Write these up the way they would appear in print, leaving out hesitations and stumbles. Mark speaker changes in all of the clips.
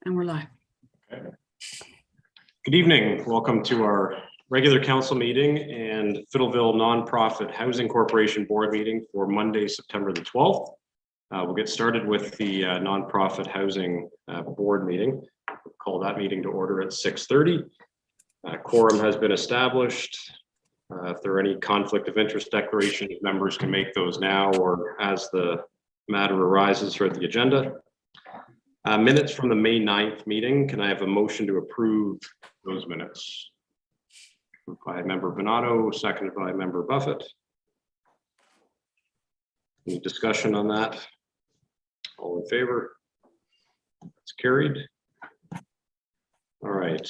Speaker 1: And we're live.
Speaker 2: Okay. Good evening. Welcome to our regular council meeting and Fiddleville Nonprofit Housing Corporation Board meeting for Monday, September the 12th. We'll get started with the Nonprofit Housing Board meeting. We'll call that meeting to order at 6:30. Quorum has been established. If there are any conflict of interest declarations, members can make those now or as the matter arises throughout the agenda. Minutes from the May 9th meeting. Can I have a motion to approve those minutes? By member Bonato, seconded by member Buffett. Any discussion on that? All in favor? It's carried. All right.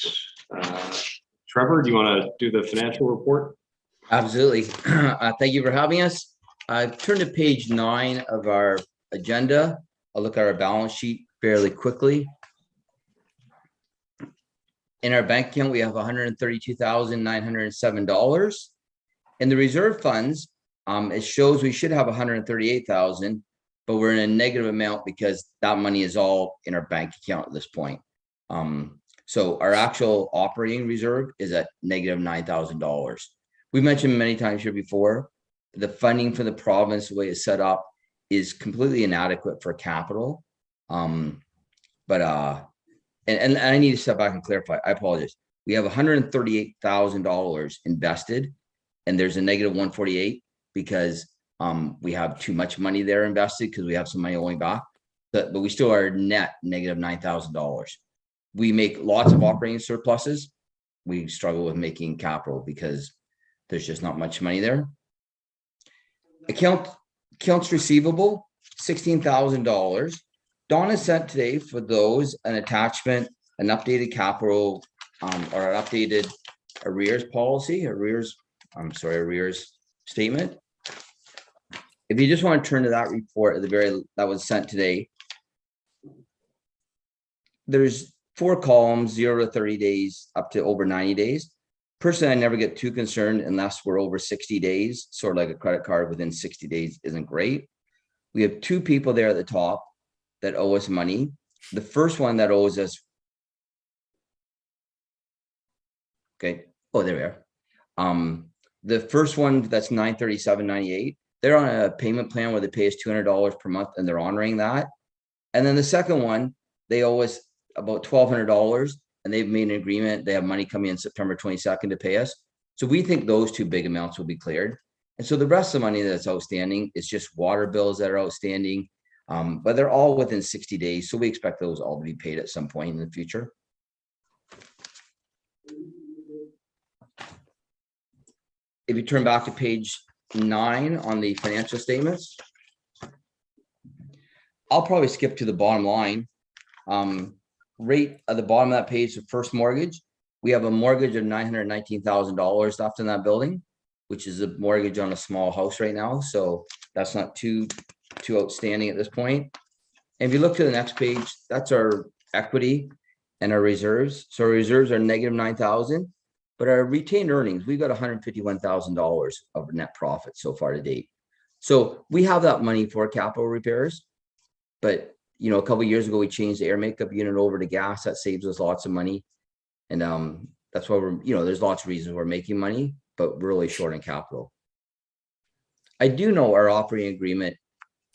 Speaker 2: Trevor, do you want to do the financial report?
Speaker 3: Absolutely. Thank you for having us. I've turned to page 9 of our agenda. I'll look at our balance sheet fairly quickly. In our bank account, we have $132,907. In the reserve funds, it shows we should have $138,000, but we're in a negative amount because that money is all in our bank account at this point. So our actual operating reserve is at negative $9,000. We've mentioned many times here before, the funding for the province, the way it's set up, is completely inadequate for capital. And I need to step back and clarify. I apologize. We have $138,000 invested, and there's a negative 148 because we have too much money there invested because we have some money owing back. But we still are net negative $9,000. We make lots of operating surpluses. We struggle with making capital because there's just not much money there. Accounts receivable, $16,000. Donna sent today for those an attachment, an updated capital or an updated arrears statement. If you just want to turn to that report at that was sent today, there's 4 columns, 0 to 30 days up to over 90 days. Personally, I never get too concerned unless we're over 60 days, sort of like a credit card within 60 days isn't great. We have 2 people there at the top that owe us money. The first one that owes us, okay, oh, there we are. The first one that's $937.98, they're on a payment plan where they pay us $200 per month and they're honoring that. And then the second one, they owe us about $1,200 and they've made an agreement. They have money coming in September 22nd to pay us. So we think those 2 big amounts will be cleared. And so the rest of the money that's outstanding is just water bills that are outstanding. But they're all within 60 days. So we expect those all to be paid at some point in the future. If you turn back to page 9 on the financial statements, I'll probably skip to the bottom line. Right at the bottom of that page, the first mortgage, we have a mortgage of $919,000 left in that building, which is a mortgage on a small house right now. So that's not too outstanding at this point. And if you look to the next page, that's our equity and our reserves. So our reserves are negative 9,000, but our retained earnings, we've got $151,000 of net profit so far to date. So we have that money for capital repairs, but a couple of years ago, we changed the air makeup unit over to gas. That saves us lots of money. And that's why there's lots of reasons we're making money, but we're really short on capital. I do know our operating agreement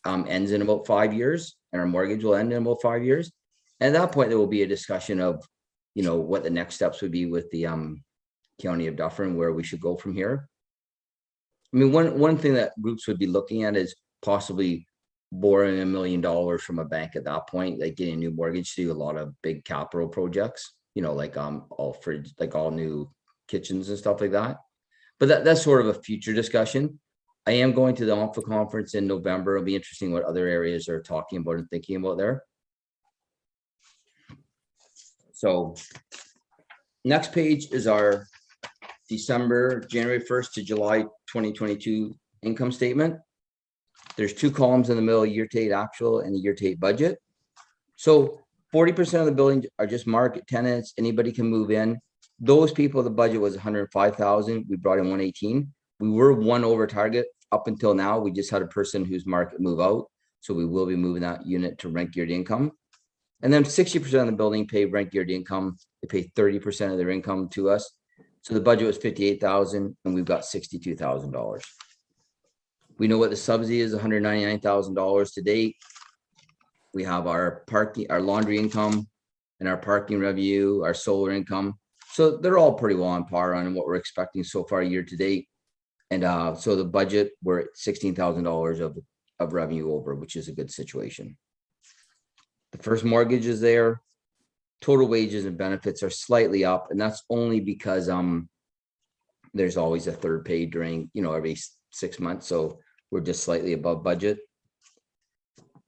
Speaker 3: ends in about 5 years, and our mortgage will end in about 5 years. And at that point, there will be a discussion of, what the next steps would be with the County of Dufferin, where we should go from here. I mean, one thing that groups would be looking at is possibly borrowing $1 million from a bank at that point, like getting a new mortgage to do a lot of big capital projects, like all new kitchens and stuff like that. But that's sort of a future discussion. I am going to the OMFA conference in November. It'll be interesting what other areas are talking about and thinking about there. So next page is our January 1st to July 2022 income statement. There's 2 columns in the middle, year-to-date actual and the year-to-date budget. So 40% of the buildings are just market tenants. Anybody can move in. Those people, the budget was 105,000. We brought in 118. We were 1 over target up until now. We just had a person whose market move out. So we will be moving that unit to rent geared income. And then 60% of the building pay rent geared income. They pay 30% of their income to us. So the budget was 58,000 and we've got $62,000. We know what the subsidy is, $199,000 to date. We have our parking, our laundry income and our parking revenue, our solar income. So they're all pretty well on par on what we're expecting so far year to date. And so the budget, we're at $16,000 of revenue over, which is a good situation. The first mortgage is there. Total wages and benefits are slightly up, and that's only because there's always a third pay during, every 6 months. So we're just slightly above budget.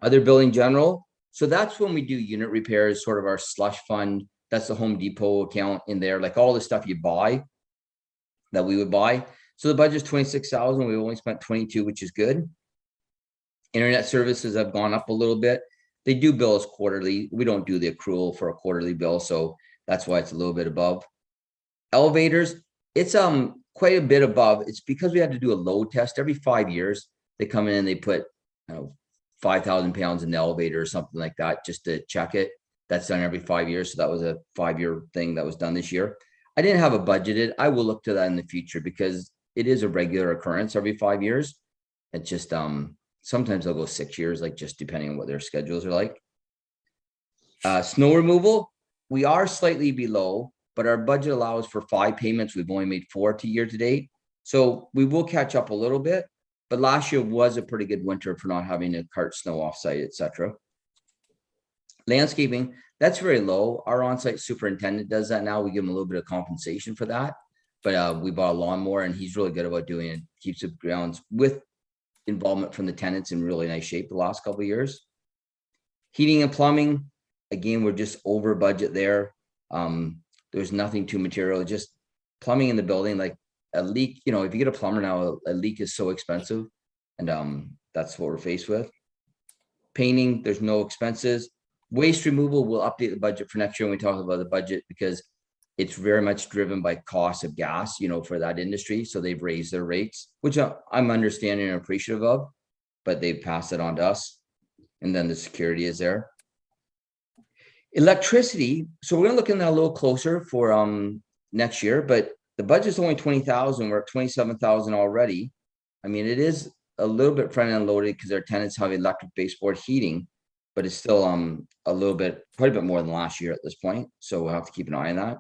Speaker 3: Other building general. So that's when we do unit repairs, sort of our slush fund. That's the Home Depot account in there, like all the stuff you buy that we would buy. So the budget's 26,000. We only spent 22, which is good. Internet services have gone up a little bit. They do bill us quarterly. We don't do the accrual for a quarterly bill, so that's why it's a little bit above. Elevators, it's quite a bit above. It's because we had to do a load test every 5 years. They come in and they put 5,000 pounds in the elevator or something like that just to check it. That's done every 5 years. So that was a 5-year thing that was done this year. I didn't have it budgeted. I will look to that in the future because it is a regular occurrence every 5 years. It's just sometimes they'll go 6 years, like just depending on what their schedules are like. Snow removal, we are slightly below, but our budget allows for 5 payments. We've only made 4 year to date. So we will catch up a little bit, but last year was a pretty good winter for not having to cart snow offsite, etc. Landscaping, that's very low. Our on-site superintendent does that now. We give him a little bit of compensation for that, but we bought a lawnmower and he's really good about doing it. Keeps the grounds with involvement from the tenants in really nice shape the last couple of years. Heating and plumbing, again, we're just over budget there. There's nothing too material, just plumbing in the building, like a leak. If you get a plumber now, a leak is so expensive, and that's what we're faced with. Painting, there's no expenses. Waste removal, we'll update the budget for next year when we talk about the budget because it's very much driven by cost of gas, for that industry. So they've raised their rates, which I'm understanding and appreciative of, but they've passed it on to us. And then the security is there. Electricity. So we're going to look in that a little closer for next year, but the budget's only 20,000. We're at 27,000 already. I mean, it is a little bit front end loaded because our tenants have electric baseboard heating, but it's still a little bit, quite a bit more than last year at this point. So we'll have to keep an eye on that.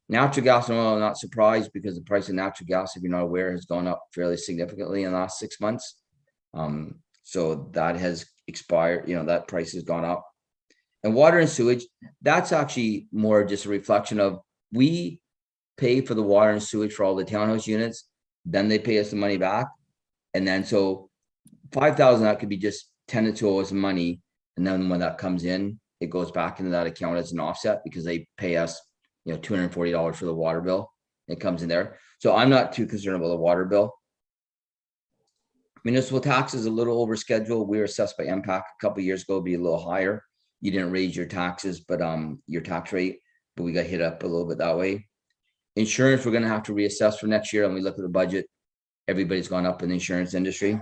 Speaker 3: Natural gas and oil, I'm not surprised because the price of natural gas, if you're not aware, has gone up fairly significantly in the last 6 months. So that has expired, that price has gone up. And water and sewage, that's actually more just a reflection of we pay for the water and sewage for all the townhouse units, then they pay us the money back. And then so 5,000, that could be just tenants who owe us money. And then when that comes in, it goes back into that account as an offset because they pay us $240 for the water bill. It comes in there. So I'm not too concerned about the water bill. Municipal tax is a little over schedule. We were assessed by MPAC a couple of years ago, be a little higher. You didn't raise your taxes, but your tax rate, but we got hit up a little bit that way. Insurance, we're going to have to reassess for next year. And we look at the budget, everybody's gone up in the insurance industry.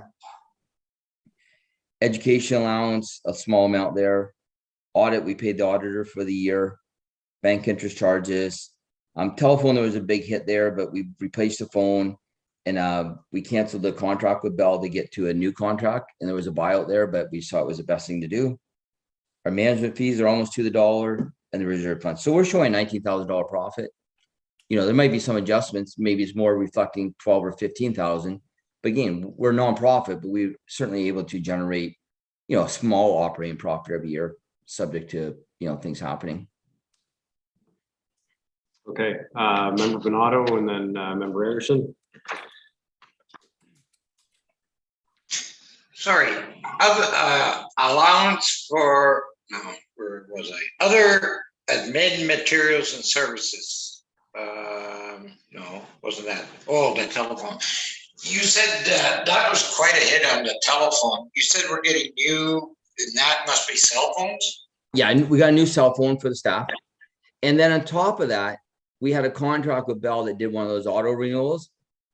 Speaker 3: Education allowance, a small amount there. Audit, we paid the auditor for the year. Bank interest charges. Telephone, there was a big hit there, but we replaced the phone and we canceled the contract with Bell to get to a new contract. And there was a buyout there, but we saw it was the best thing to do. Our management fees are almost to the dollar and the reserve fund. So we're showing $19,000 profit. There might be some adjustments. Maybe it's more reflecting 12 or 15,000. But again, we're nonprofit, but we're certainly able to generate, a small operating profit every year, subject to, things happening.
Speaker 2: Okay, Member Bonato and then Member Anderson.
Speaker 1: Sorry, allowance for, where was I? Other admin materials and services. No, wasn't that? Oh, the telephone. You said that was quite a hit on the telephone. You said we're getting new, and that must be cell phones?
Speaker 3: Yeah, we got a new cell phone for the staff. And then on top of that, we had a contract with Bell that did one of those auto renewals.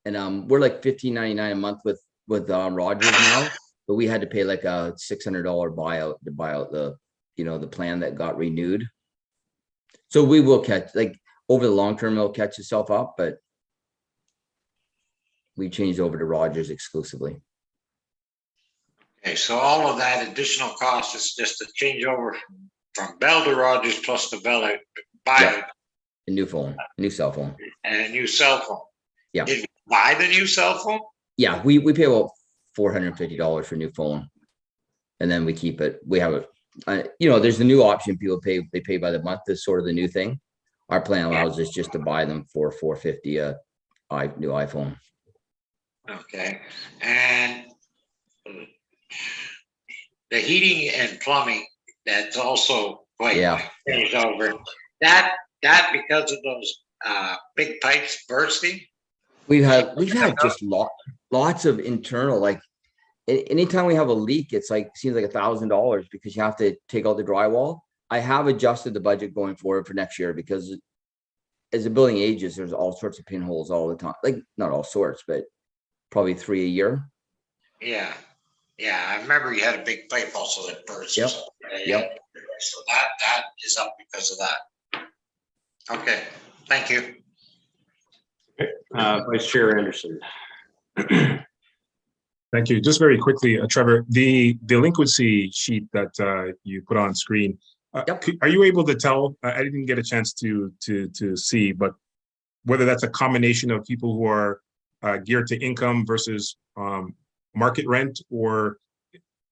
Speaker 3: And we're like $15.99 a month with Rogers now. But we had to pay like a $600 buyout to buy out the the plan that got renewed. So we will catch, like, over the long term, it'll catch itself up, but we changed over to Rogers exclusively.
Speaker 1: Okay, so all of that additional cost is just a change over from Bell to Rogers plus the Bell buy
Speaker 3: Yeah. A new phone, new cell phone.
Speaker 1: and a new cell phone.
Speaker 3: Yeah.
Speaker 1: Did you buy the new cell phone?
Speaker 3: Yeah, we pay about $450 for a new phone. And then we keep it. We have there's the new option people pay, they pay by the month, is sort of the new thing. Our plan allows us just to buy them for $450 new iPhone.
Speaker 1: Okay, and the heating and plumbing, that's also quite changed over. That because of those big pipes bursting?
Speaker 3: We've had just lots of internal, like anytime we have a leak, it's like, seems like $1,000 because you have to take out the drywall. I have adjusted the budget going forward for next year because as the building ages, there's all sorts of pinholes all the time. Like, not all sorts, but probably 3 a year.
Speaker 1: Yeah, I remember you had a big pipe also that burst.
Speaker 3: Yep.
Speaker 1: Yep. So that is up because of that. Okay, thank you.
Speaker 2: Okay, Vice Chair Anderson.
Speaker 4: Thank you. Just very quickly, Trevor, the delinquency sheet that you put on screen, are you able to tell? I didn't get a chance to see, but whether that's a combination of people who are geared to income versus market rent, or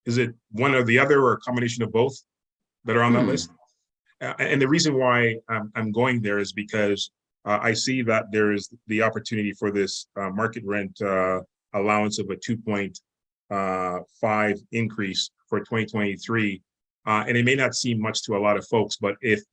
Speaker 4: is it one or the other, or a combination of both that are on that list? And the reason why I'm going there is because I see that there is the opportunity for this market rent allowance of a 2.5 increase for 2023. And it may not seem much to a lot of folks, but if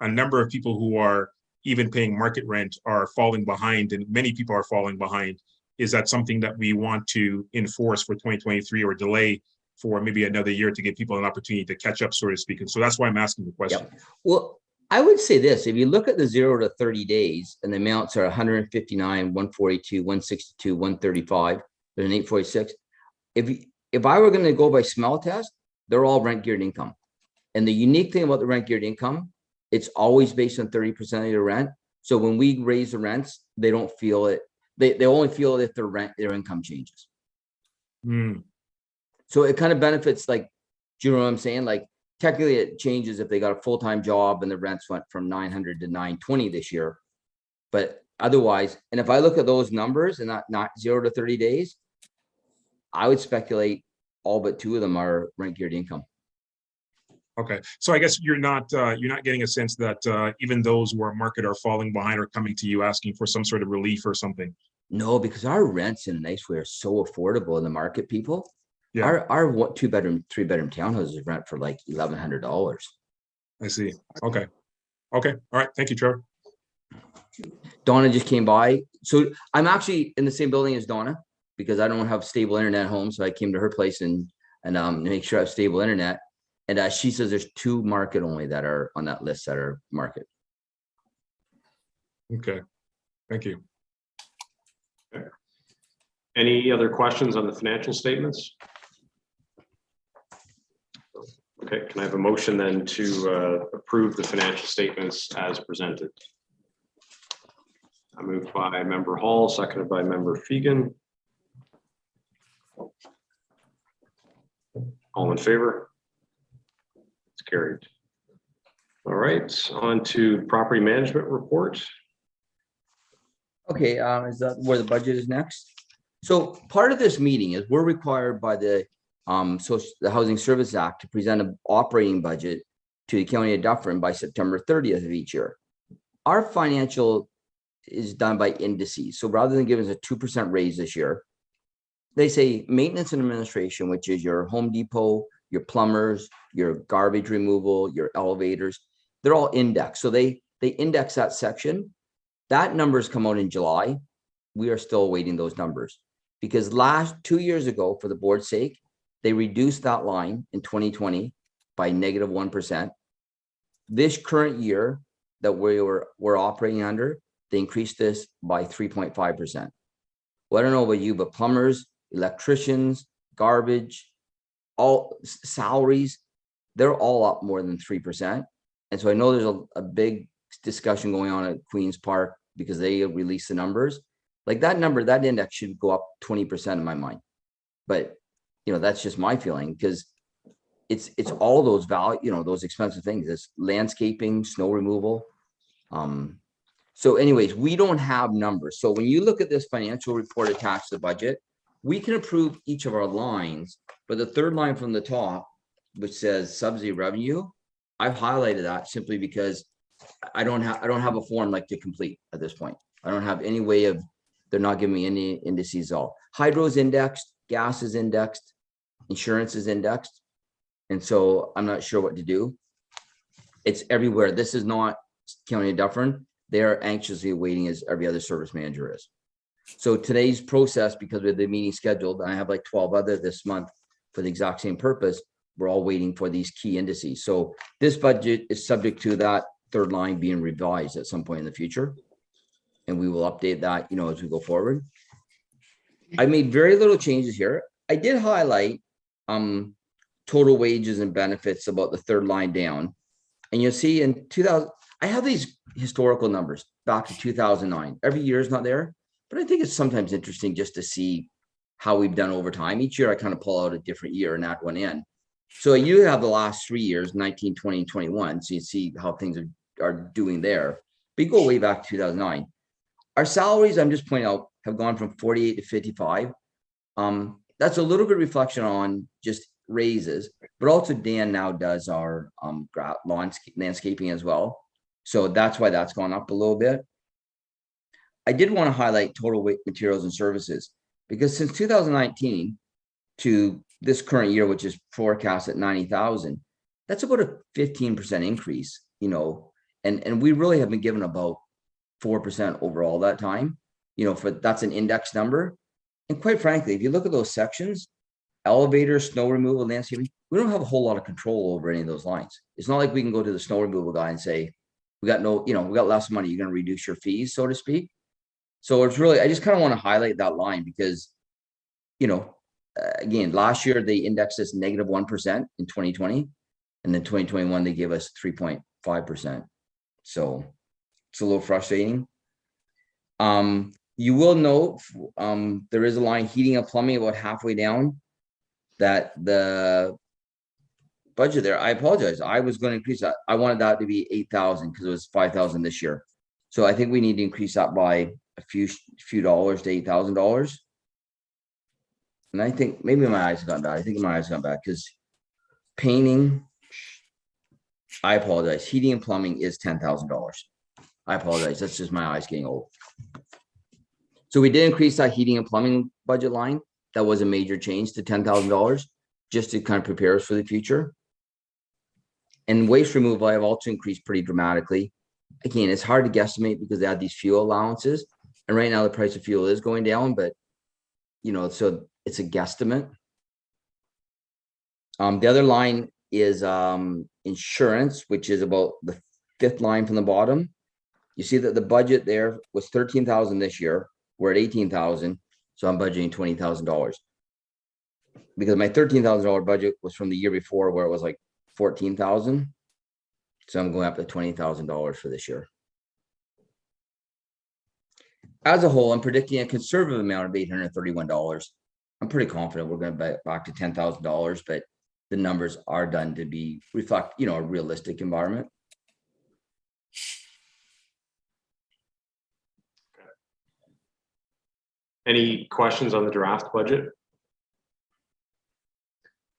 Speaker 4: a number of people who are even paying market rent are falling behind, and many people are falling behind, is that something that we want to enforce for 2023 or delay for maybe another year to give people an opportunity to catch up, so to speak? And so that's why I'm asking the question.
Speaker 3: Well, I would say this: if you look at the 0 to 30 days and the amounts are 159, 142, 162, 135, there's an 846. If I were going to go by smell test, they're all rent geared income. And the unique thing about the rent geared income, it's always based on 30% of your rent. So when we raise the rents, they don't feel it. They only feel it if their income changes. So it kind of benefits, like, do you know what I'm saying? Like, technically it changes if they got a full-time job and the rents went from 900 to 920 this year. But otherwise, and if I look at those numbers and not 0 to 30 days, I would speculate all but 2 of them are rent geared income.
Speaker 4: Okay, so I guess you're not getting a sense that even those who are market are falling behind or coming to you asking for some sort of relief or something.
Speaker 3: No, because our rents in Niceway are so affordable in the market, people.
Speaker 4: Yeah.
Speaker 3: Our 2-bedroom, 3-bedroom townhouses rent for like $1,100.
Speaker 4: I see. Okay. All right. Thank you, Trevor.
Speaker 3: Donna just came by. So I'm actually in the same building as Donna because I don't have stable internet at home. So I came to her place and make sure I have stable internet. And she says there's 2 market only that are on that list that are market.
Speaker 4: Okay. Thank you.
Speaker 2: Any other questions on the financial statements? Okay, can I have a motion then to approve the financial statements as presented? I moved by Member Hall, seconded by Member Fegan. All in favor? It's carried. All right, on to property management report.
Speaker 3: Okay, is that where the budget is next? So part of this meeting is we're required by the Housing Service Act to present an operating budget to the County of Dufferin by September 30th of each year. Our financial is done by indices. So rather than giving us a 2% raise this year, they say maintenance and administration, which is your Home Depot, your plumbers, your garbage removal, your elevators, they're all indexed. So they index that section. That numbers come out in July. We are still awaiting those numbers because 2 years ago, for the board's sake, they reduced that line in 2020 by -1%. This current year that we're operating under, they increased this by 3.5%. Well, I don't know about you, but plumbers, electricians, garbage, all salaries, they're all up more than 3%. And so I know there's a big discussion going on at Queen's Park because they release the numbers. Like that number, that index should go up 20% in my mind. But, you know, that's just my feeling because it's all those value, you know, those expensive things. It's landscaping, snow removal. So anyways, we don't have numbers. So when you look at this financial report attached to the budget, we can approve each of our lines, but the third line from the top, which says subsidy revenue, I've highlighted that simply because I don't have a form like to complete at this point. I don't have any way of, they're not giving me any indices at all. Hydro is indexed, gas is indexed, insurance is indexed. And so I'm not sure what to do. It's everywhere. This is not County of Dufferin. They're anxiously waiting as every other service manager is. So today's process, because of the meeting scheduled, and I have like 12 other this month for the exact same purpose, we're all waiting for these key indices. So this budget is subject to that third line being revised at some point in the future. And we will update that, you know, as we go forward. I made very little changes here. I did highlight total wages and benefits about the third line down. And you'll see in 2000, I have these historical numbers back to 2009. Every year is not there, but I think it's sometimes interesting just to see how we've done over time. Each year I kind of pull out a different year and add one in. So you have the last 3 years, 19, 20, and 21. So you see how things are doing there. But you go way back to 2009. Our salaries, I'm just pointing out, have gone from 48 to 55. That's a little bit reflection on just raises, but also Dan now does our landscaping as well. So that's why that's gone up a little bit. I did want to highlight total weight materials and services because since 2019 to this current year, which is forecast at 90,000, that's about a 15% increase, you know, and we really have been given about 4% overall that time, you know, that's an index number. And quite frankly, if you look at those sections, elevators, snow removal, landscaping, we don't have a whole lot of control over any of those lines. It's not like we can go to the snow removal guy and say, we got no, you know, we got less money, you're going to reduce your fees, so to speak. So it's really, I just kind of want to highlight that line because, you know, again, last year they indexed us -1% in 2020. And then 2021, they gave us 3.5%. So it's a little frustrating. You will note there is a line heating and plumbing about halfway down that the budget there. I apologize. I was going to increase that. I wanted that to be 8,000 because it was 5,000 this year. So I think we need to increase that by a few dollars to $8,000. And I think maybe my eyes have gone bad. I think my eyes have gone bad because painting, I apologize. Heating and plumbing is $10,000. I apologize. That's just my eyes getting old. So we did increase that heating and plumbing budget line. That was a major change to $10,000 just to kind of prepare us for the future. And waste removal, I have also increased pretty dramatically. Again, it's hard to guesstimate because they have these fuel allowances. And right now the price of fuel is going down, but you know, so it's a guesstimate. The other line is insurance, which is about the fifth line from the bottom. You see that the budget there was 13,000 this year. We're at 18,000. So I'm budgeting $20,000 because my $13,000 budget was from the year before where it was like 14,000. So I'm going up to $20,000 for this year. As a whole, I'm predicting a conservative amount of $831. I'm pretty confident we're going to back to $10,000, but the numbers are done to be reflect, you know, a realistic environment.
Speaker 2: Any questions on the draft budget?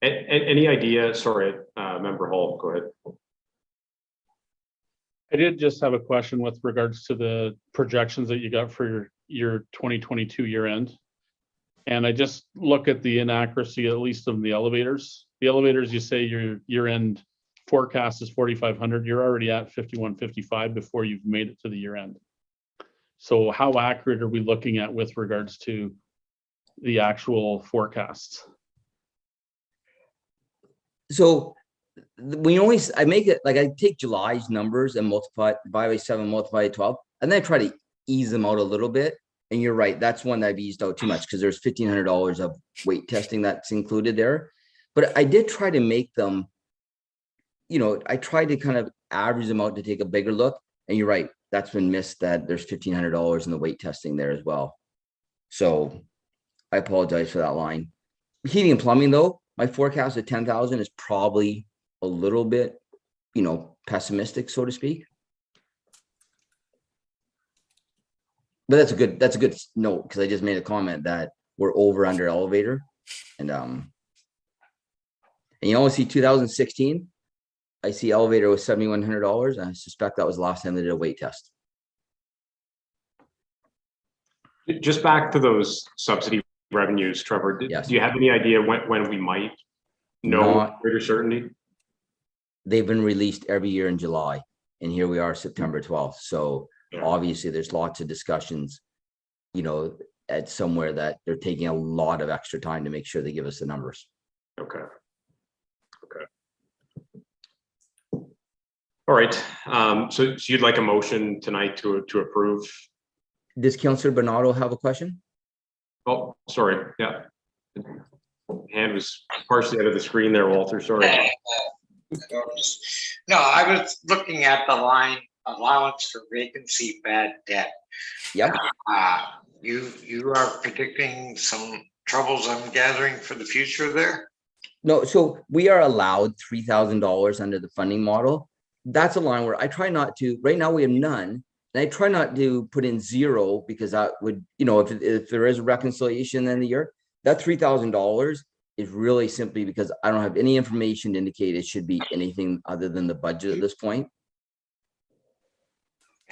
Speaker 2: Any idea? Sorry, Member Hall, go ahead.
Speaker 5: I did just have a question with regards to the projections that you got for your 2022 year end. And I just look at the inaccuracy, at least of the elevators. The elevators, you say your year end forecast is 4,500. You're already at 5,155 before you've made it to the year end. So how accurate are we looking at with regards to the actual forecasts?
Speaker 3: So I make it like I take July's numbers and multiply by 7, multiply by 12, and then I try to ease them out a little bit. And you're right, that's one that I've eased out too much because there's $1,500 of weight testing that's included there. But I did try to make them I tried to kind of average them out to take a bigger look, and you're right, that's been missed, that there's $1,500 in the weight testing there as well. So I apologize for that line. Heating and plumbing though, my forecast of 10,000 is probably a little bit, pessimistic, so to speak. But that's a good note, because I just made a comment that we're over under elevator. And you only see 2016, I see elevator was $7,100. I suspect that was the last time they did a weight test.
Speaker 2: Just back to those subsidy revenues, Trevor,
Speaker 3: Yes.
Speaker 2: do you have any idea when we might know
Speaker 3: Not-
Speaker 2: greater certainty?
Speaker 3: They've been released every year in July, and here we are September 12th. So
Speaker 2: Yeah.
Speaker 3: obviously there's lots of discussions, at somewhere that they're taking a lot of extra time to make sure they give us the numbers.
Speaker 2: Okay. All right. So you'd like a motion tonight to approve?
Speaker 3: Does Councillor Bernardo have a question?
Speaker 2: Oh, sorry. Yeah. Hand was partially out of the screen there, Walter. Sorry.
Speaker 1: No, I was looking at the line allowance for vacancy bad debt.
Speaker 3: Yep.
Speaker 1: You are predicting some troubles, I'm gathering, for the future there?
Speaker 3: No, so we are allowed $3,000 under the funding model. That's a line where I try not to, right now we have none. And I try not to put in zero, because that would, if there is a reconciliation in the year, that $3,000 is really simply because I don't have any information to indicate it should be anything other than the budget at this point.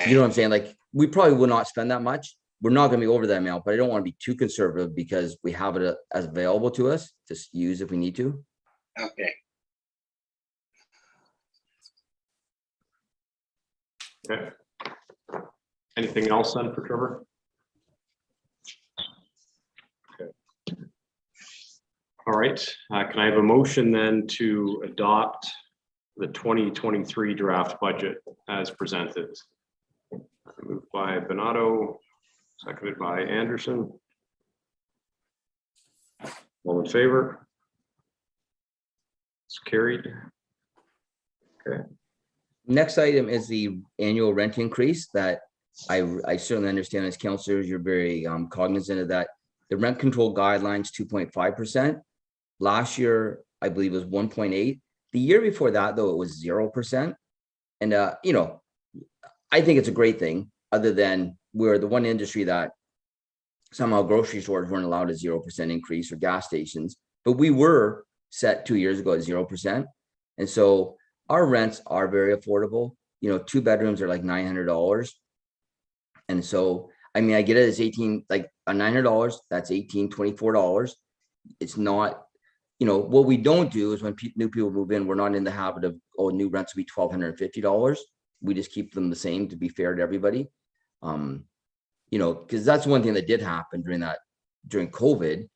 Speaker 3: You know what I'm saying? Like, we probably will not spend that much. We're not going to be over that amount, but I don't want to be too conservative, because we have it as available to us to use if we need to.
Speaker 1: Okay.
Speaker 2: Okay. Anything else then for Trevor? Okay. All right. Can I have a motion then to adopt the 2023 draft budget as presented? Moved by Bernardo, seconded by Anderson. All in favor? It's carried. Okay.
Speaker 3: Next item is the annual rent increase that I certainly understand as councillors, you're very cognizant of that. The rent control guidelines 2.5%. Last year, I believe, was 1.8. The year before that, though, it was 0%. And I think it's a great thing, other than we're the one industry that somehow grocery stores weren't allowed a 0% increase, or gas stations, but we were set 2 years ago at 0%. And so our rents are very affordable. 2 bedrooms are like $900. And so, I mean, I get it as 18, like a $900, that's $24. It's not, what we don't do is when new people move in, we're not in the habit of, new rents will be $1,250. We just keep them the same to be fair to everybody. Because that's one thing that did happen during COVID.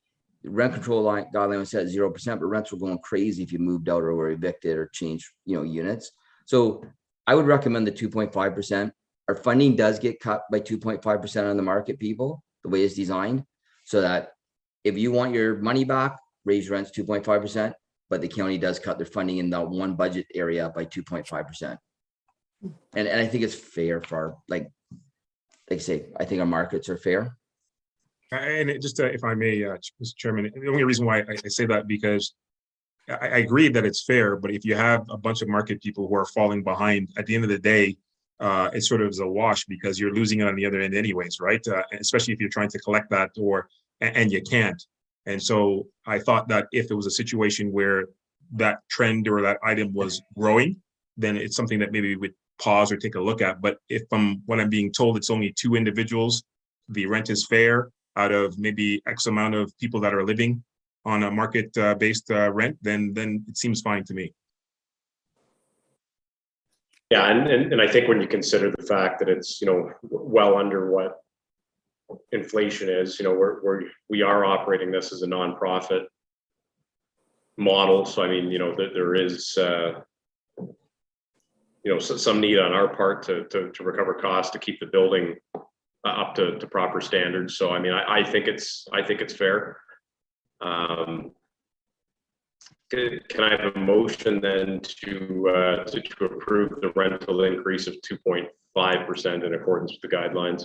Speaker 3: The rent control guideline was set at 0%, but rents were going crazy if you moved out or were evicted or changed, units. So I would recommend the 2.5%. Our funding does get cut by 2.5% on the market, people, the way it's designed, so that if you want your money back, raise rents 2.5%, but the county does cut their funding in that one budget area by 2.5%. And I think it's fair for like I say, I think our markets are fair.
Speaker 4: And it just, if I may, Mr. Chairman, the only reason why I say that, because I agree that it's fair, but if you have a bunch of market people who are falling behind, at the end of the day, it sort of is a wash, because you're losing it on the other end anyways, right? Especially if you're trying to collect that, and you can't. And so I thought that if it was a situation where that trend or that item was growing, then it's something that maybe we would pause or take a look at. But if what I'm being told, it's only 2 individuals, the rent is fair out of maybe X amount of people that are living on a market based rent, then it seems fine to me.
Speaker 2: Yeah, and I think when you consider the fact that it's, well under what inflation is, we are operating this as a nonprofit model. So I mean, there is some need on our part to recover costs to keep the building up to proper standards. So I mean, I think it's fair. Can I have a motion then to approve the rental increase of 2.5% in accordance with the guidelines?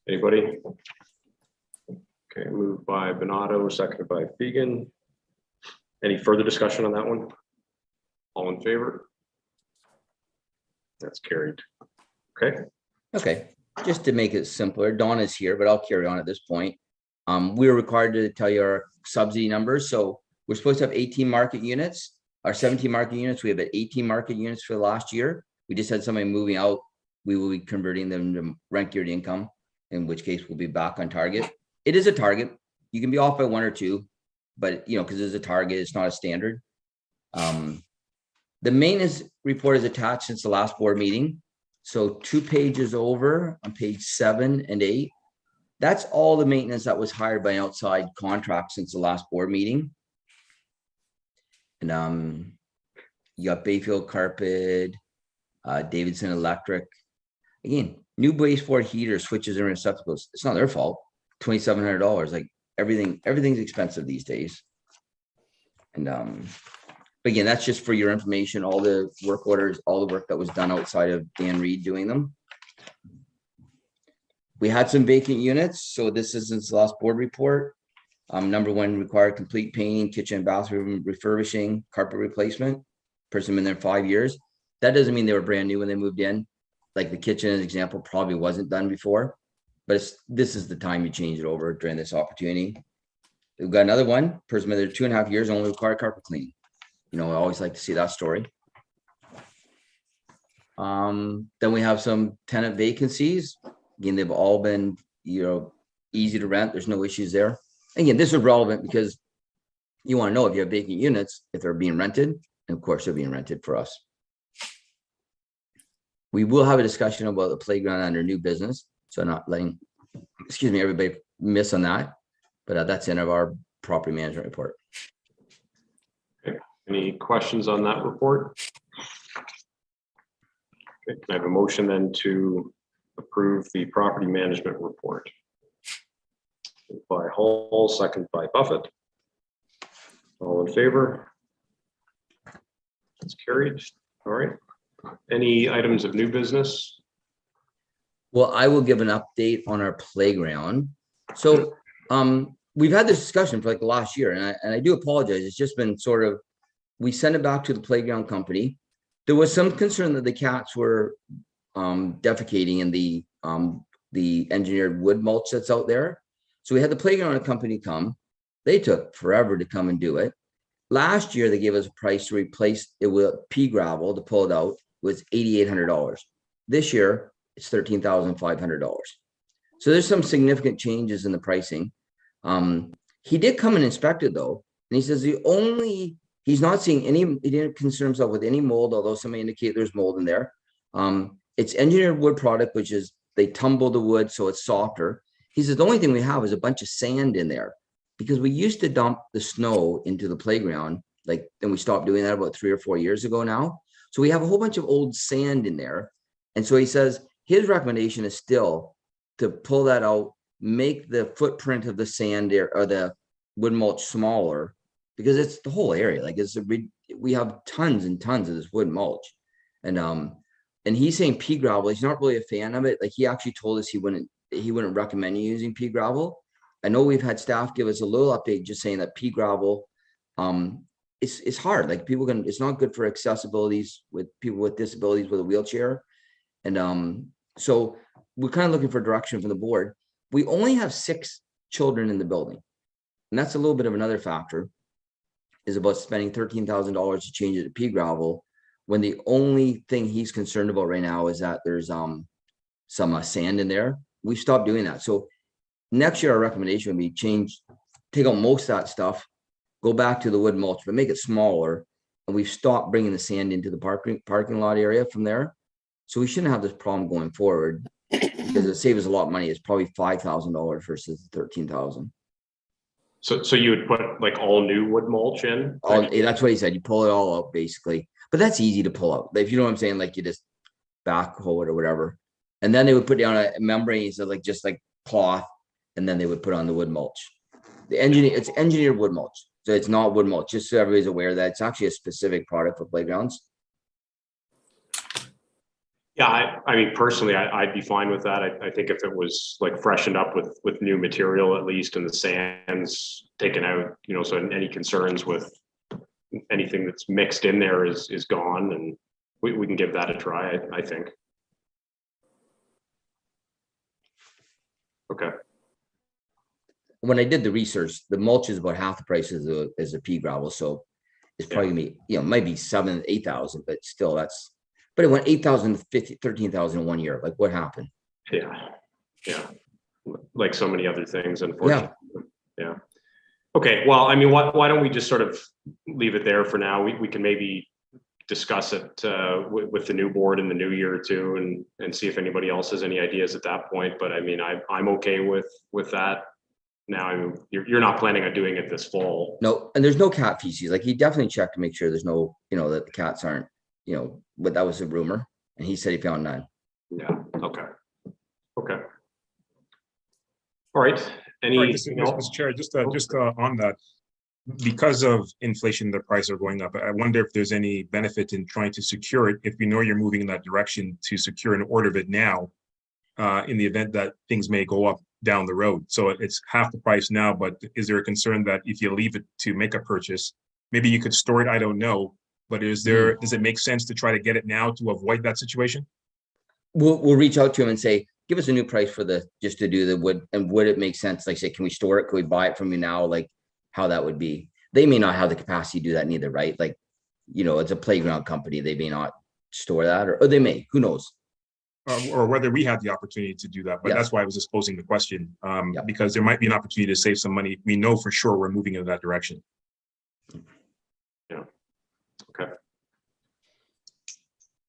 Speaker 2: Anybody? Okay, moved by Benato, seconded by Fegan. Any further discussion on that one? All in favor? That's carried. Okay.
Speaker 3: Okay, just to make it simpler, Dawn is here, but I'll carry on at this point. We're required to tell you our subsidy numbers. So we're supposed to have 18 market units, our 17 market units. We have 18 market units for the last year. We just had somebody moving out. We will be converting them to rent geared income, in which case we'll be back on target. It is a target. You can be off by 1 or 2, but you know, because it's a target, it's not a standard. The maintenance report is attached since the last board meeting. So 2 pages over on page 7 and 8. That's all the maintenance that was hired by an outside contract since the last board meeting. And you got Bayfield Carpet, Davidson Electric. Again, new baseboard heaters, switches, and receptacles. It's not their fault. $2,700. Like everything's expensive these days. And but again, that's just for your information. All the work orders, all the work that was done outside of Dan Reed doing them. We had some vacant units, so this is since the last board report. Number 1 required complete painting, kitchen and bathroom refurbishing, carpet replacement. Person been there 5 years. That doesn't mean they were brand new when they moved in. Like the kitchen, as an example, probably wasn't done before, but this is the time you change it over during this opportunity. We've got another one. Person been there 2.5 years, only required carpet cleaning. You know, I always like to see that story. Then we have some tenant vacancies. Again, they've all been, you know, easy to rent. There's no issues there. Again, this is relevant because you want to know if you have vacant units, if they're being rented, and of course they're being rented for us. We will have a discussion about the playground under new business. So not letting, excuse me, everybody miss on that, but that's in our property management report.
Speaker 2: Okay. Any questions on that report? Okay. Can I have a motion then to approve the property management report? By Hall, second by Buffett. All in favor? That's carried. All right. Any items of new business?
Speaker 3: Well, I will give an update on our playground. So we've had this discussion for like the last year, and I do apologize. It's just been sort of, we sent it back to the playground company. There was some concern that the cats were defecating in the engineered wood mulch that's out there. So we had the playground company come. They took forever to come and do it. Last year, they gave us a price to replace it with pea gravel to pull it out. It was $8,800. This year, it's $13,500. So there's some significant changes in the pricing. He did come and inspect it though. And he says he's not seeing any, he didn't concern himself with any mold, although somebody indicated there's mold in there. It's engineered wood product, which is they tumble the wood so it's softer. He says the only thing we have is a bunch of sand in there because we used to dump the snow into the playground, like, and we stopped doing that about 3 or 4 years ago now. So we have a whole bunch of old sand in there. And so he says his recommendation is still to pull that out, make the footprint of the sand there or the wood mulch smaller because it's the whole area. Like we have tons and tons of this wood mulch. And he's saying pea gravel, he's not really a fan of it. Like he actually told us he wouldn't recommend using pea gravel. I know we've had staff give us a little update just saying that pea gravel, it's hard. Like it's not good for accessibilities with people with disabilities with a wheelchair. And so we're kind of looking for direction from the board. We only have 6 children in the building. And that's a little bit of another factor is about spending $13,000 to change it to pea gravel when the only thing he's concerned about right now is that there's some sand in there. We stopped doing that. So next year, our recommendation would be take out most of that stuff, go back to the wood mulch, but make it smaller. And we've stopped bringing the sand into the parking lot area from there. So we shouldn't have this problem going forward because it saves us a lot of money. It's probably $5,000 versus $13,000.
Speaker 2: So you would put like all new wood mulch in?
Speaker 3: That's what he said. You pull it all out basically, but that's easy to pull out. If you know what I'm saying, like you just backhoe it or whatever. And then they would put down a membrane, so just like cloth, and then they would put on the wood mulch. It's engineered wood mulch. So it's not wood mulch, just so everybody's aware that it's actually a specific product for playgrounds.
Speaker 2: Yeah, I mean, personally, I'd be fine with that. I think if it was like freshened up with new material at least, and the sands taken out, you know, so any concerns with anything that's mixed in there is gone, and we can give that a try, I think. Okay.
Speaker 3: When I did the research, the mulch is about half the price as a pea gravel, so it's probably gonna be, you know, maybe 7,000, 8,000, but still but it went 8,000 to 13,000 in 1 year. Like, what happened?
Speaker 2: Yeah. Like so many other things, unfortunately. Yeah. Okay, well, I mean, why don't we just sort of leave it there for now? We can maybe discuss it with the new board in the new year too, and see if anybody else has any ideas at that point. But I mean, I'm okay with that. Now, I mean, you're not planning on doing it this fall.
Speaker 3: No, and there's no cat feces. Like, he definitely checked to make sure there's no, you know, that the cats aren't, you know, but that was a rumor, and he said he found none.
Speaker 2: Yeah. Okay. All right.
Speaker 4: Sorry, Mr. Chair, just on that, because of inflation, the prices are going up. I wonder if there's any benefit in trying to secure it, if you know you're moving in that direction, to secure an order of it now, in the event that things may go up down the road. So it's half the price now, but is there a concern that if you leave it to make a purchase, maybe you could store it? I don't know, but does it make sense to try to get it now to avoid that situation?
Speaker 3: We'll reach out to him and say, give us a new price for just to do the wood, and would it make sense? Like, say, can we store it? Can we buy it from you now? Like, how that would be. They may not have the capacity to do that neither, right? Like, you know, it's a playground company. They may not store that, or they may, who knows?
Speaker 4: Or whether we had the opportunity to do that. But
Speaker 3: Yeah.
Speaker 4: that's why I was just posing the question,
Speaker 3: Yeah.
Speaker 4: because there might be an opportunity to save some money. We know for sure we're moving in that direction.
Speaker 2: Yeah. Okay.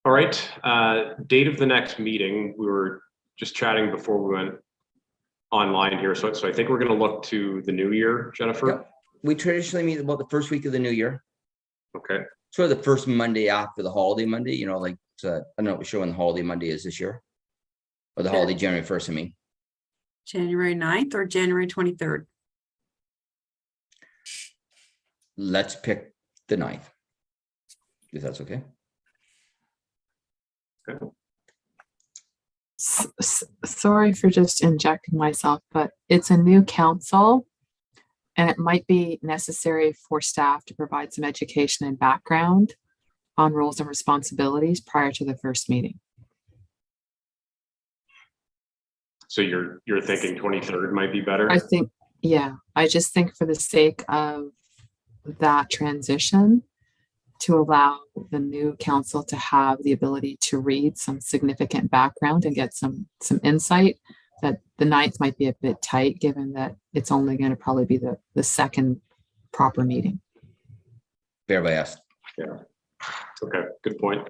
Speaker 2: All right. Date of the next meeting. We were just chatting before we went online here. So I think we're going to look to the new year, Jennifer.
Speaker 3: Yep. We traditionally meet about the first week of the new year.
Speaker 2: Okay.
Speaker 3: Sort of the first Monday after the holiday Monday, you know, like, I don't know, we're showing the holiday Monday is this year. Or the holiday January 1st, I mean.
Speaker 6: January 9th or January 23rd?
Speaker 3: Let's pick the 9th. If that's okay.
Speaker 7: Sorry for just injecting myself, but it's a new council, and it might be necessary for staff to provide some education and background on roles and responsibilities prior to the first meeting.
Speaker 2: So you're thinking 23rd might be better?
Speaker 7: I think, yeah, I just think for the sake of that transition, to allow the new council to have the ability to read some significant background and get some insight, that the 9th might be a bit tight, given that it's only going to probably be the second proper meeting.
Speaker 3: Fair by us.
Speaker 2: Yeah. Okay, good point.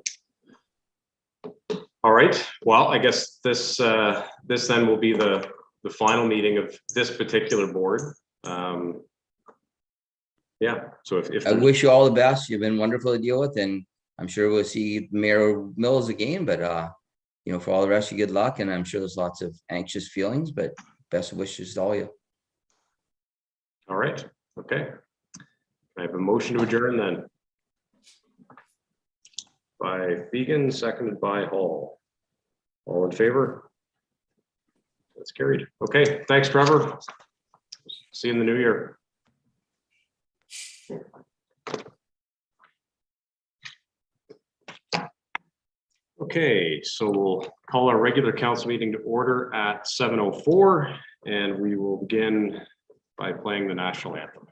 Speaker 2: All right. Well, I guess this then will be the final meeting of this particular board. Yeah. So if
Speaker 3: I wish you all the best. You've been wonderful to deal with, and I'm sure we'll see Mayor Mills again. But you know, for all the rest of you, good luck. And I'm sure there's lots of anxious feelings, but best wishes to all of you.
Speaker 2: All right. Okay. I have a motion to adjourn then. By Fegan, seconded by Hall. All in favor? That's carried. Okay, thanks, Trevor. See you in the new year. Okay, so we'll call our regular council meeting to order at 7:04, and we will begin by playing the national anthem.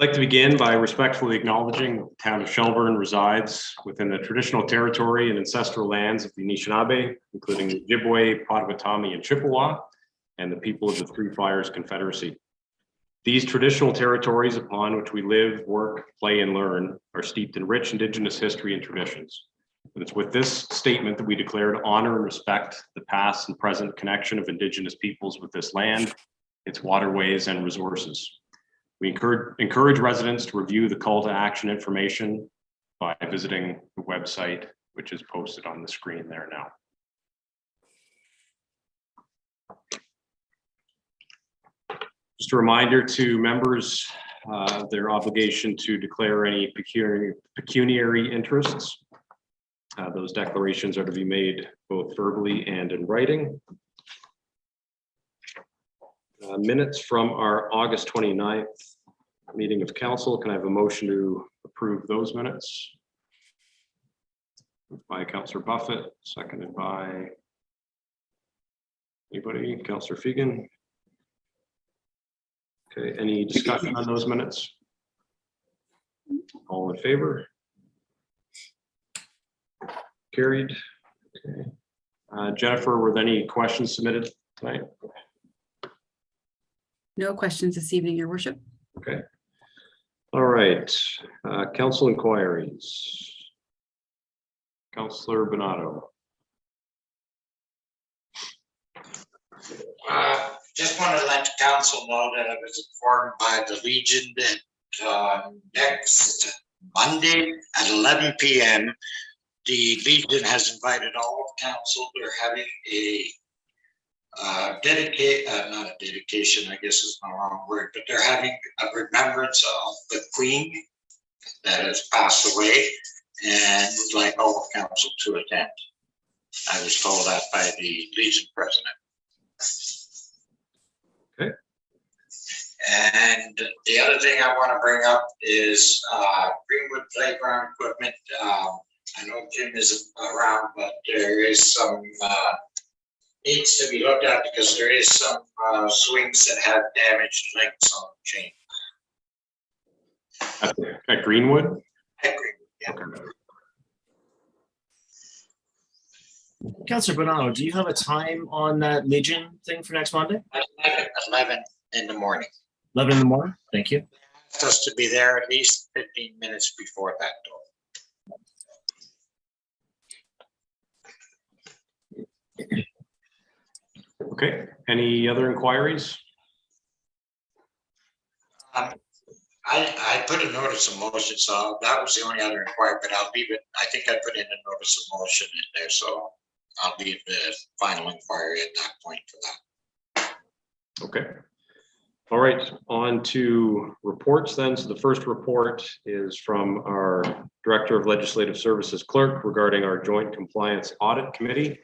Speaker 2: I'd like to begin by respectfully acknowledging that the town of Shelburne resides within the traditional territory and ancestral lands of the Anishinaabe, including the Ojibwe, Potawatomi, and Chippewa, and the people of the Three Fires Confederacy. These traditional territories upon which we live, work, play, and learn are steeped in rich Indigenous history and traditions. And it's with this statement that we declare to honor and respect the past and present connection of Indigenous peoples with this land, its waterways, and resources. We encourage residents to review the call to action information by visiting the website, which is posted on the screen there now. Just a reminder to members, their obligation to declare any pecuniary interests. Those declarations are to be made both verbally and in writing. Minutes from our August 29th meeting of council. Can I have a motion to approve those minutes? Moved by Councillor Buffett, seconded by anybody? Councillor Fegan. Okay, any discussion on those minutes? All in favor? Carried. Okay. Jennifer, were there any questions submitted tonight?
Speaker 6: No questions this evening, Your Worship.
Speaker 2: Okay. All right. Council inquiries. Councillor Bernardo.
Speaker 1: Just want to let the council know that I was informed by the Legion that next Monday at 11 p.m. the Legion has invited all of council. They're having a not a dedication, I guess is the wrong word, but they're having a remembrance of the Queen that has passed away and would like all of council to attend. I was told that by the Legion president.
Speaker 2: Okay.
Speaker 1: And the other thing I want to bring up is Greenwood playground equipment. I know Jim isn't around, but there is some needs to be looked at because there is some swings that have damaged links on the chain.
Speaker 2: At Greenwood?
Speaker 1: At Greenwood, yeah.
Speaker 2: Okay.
Speaker 8: Councillor Bonanno, do you have a time on that Legion thing for next Monday?
Speaker 1: 11 in the morning.
Speaker 8: 11 in the morning? Thank you.
Speaker 1: Asked us to be there at least 15 minutes before that door.
Speaker 2: Okay. Any other inquiries?
Speaker 1: I put a notice of motion, so that was the only other inquiry, but I'll leave it. I think I put in a notice of motion in there, so I'll leave the final inquiry at that point for that.
Speaker 2: Okay. All right, on to reports then. So the first report is from our Director of Legislative Services clerk regarding our Joint Compliance Audit Committee.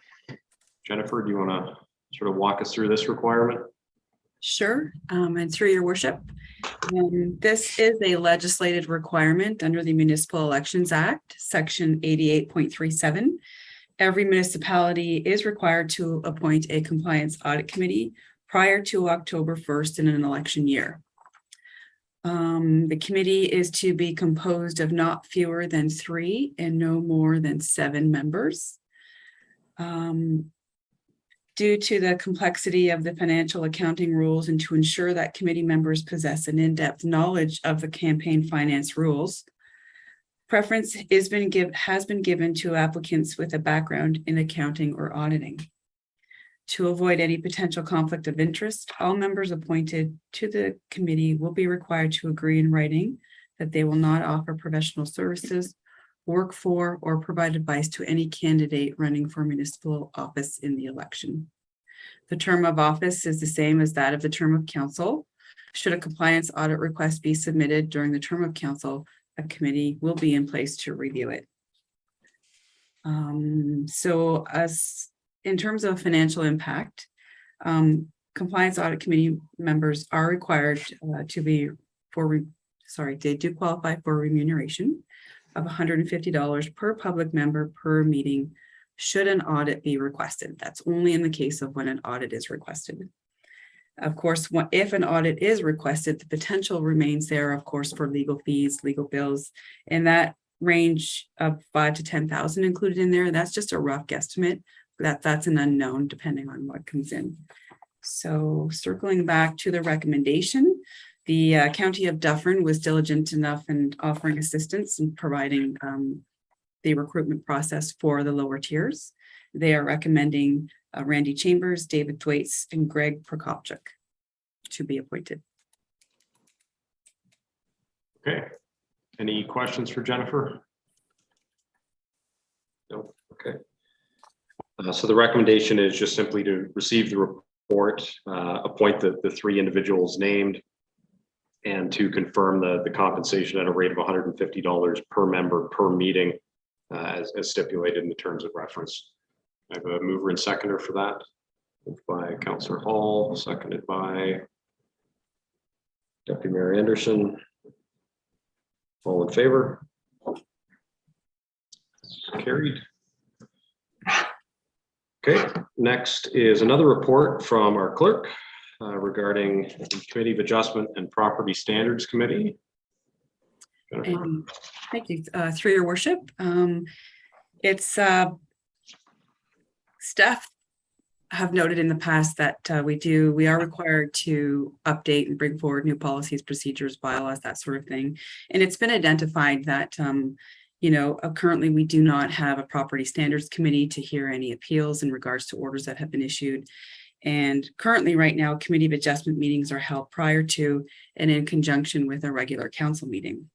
Speaker 2: Jennifer, do you want to sort of walk us through this requirement?
Speaker 6: Sure, and through Your Worship. This is a legislative requirement under the Municipal Elections Act, Section 88.37. Every municipality is required to appoint a compliance audit committee prior to October 1st in an election year. The committee is to be composed of not fewer than 3 and no more than 7 members. Due to the complexity of the financial accounting rules and to ensure that committee members possess an in-depth knowledge of the campaign finance rules, preference has been given to applicants with a background in accounting or auditing. To avoid any potential conflict of interest, all members appointed to the committee will be required to agree in writing that they will not offer professional services, work for, or provide advice to any candidate running for municipal office in the election. The term of office is the same as that of the term of council. Should a compliance audit request be submitted during the term of council, a committee will be in place to review it. So as in terms of financial impact, compliance audit committee members are required they do qualify for remuneration of $150 per public member per meeting should an audit be requested. That's only in the case of when an audit is requested. Of course, if an audit is requested, the potential remains there, of course, for legal fees, legal bills, and that range of 5,000 to 10,000 included in there. That's just a rough guesstimate. That's an unknown depending on what comes in. So circling back to the recommendation, the County of Dufferin was diligent enough in offering assistance and providing the recruitment process for the lower tiers. They are recommending Randy Chambers, David Thwaites, and Greg Prokopchuk to be appointed.
Speaker 2: Okay. Any questions for Jennifer? No. Okay. So the recommendation is just simply to receive the report, appoint the three individuals named, and to confirm the compensation at a rate of $150 per member per meeting, as stipulated in the terms of reference. I have a mover and seconder for that. Moved by Councillor Hall, seconded by Deputy Mayor Anderson. All in favor? Carried. Okay, next is another report from our clerk regarding the Committee of Adjustment and Property Standards Committee.
Speaker 6: And thank you, through your worship. It's staff have noted in the past that we are required to update and bring forward new policies, procedures, bylaws, that sort of thing. And it's been identified that currently we do not have a property standards committee to hear any appeals in regards to orders that have been issued. And currently right now, Committee of Adjustment meetings are held prior to and in conjunction with a regular council meeting.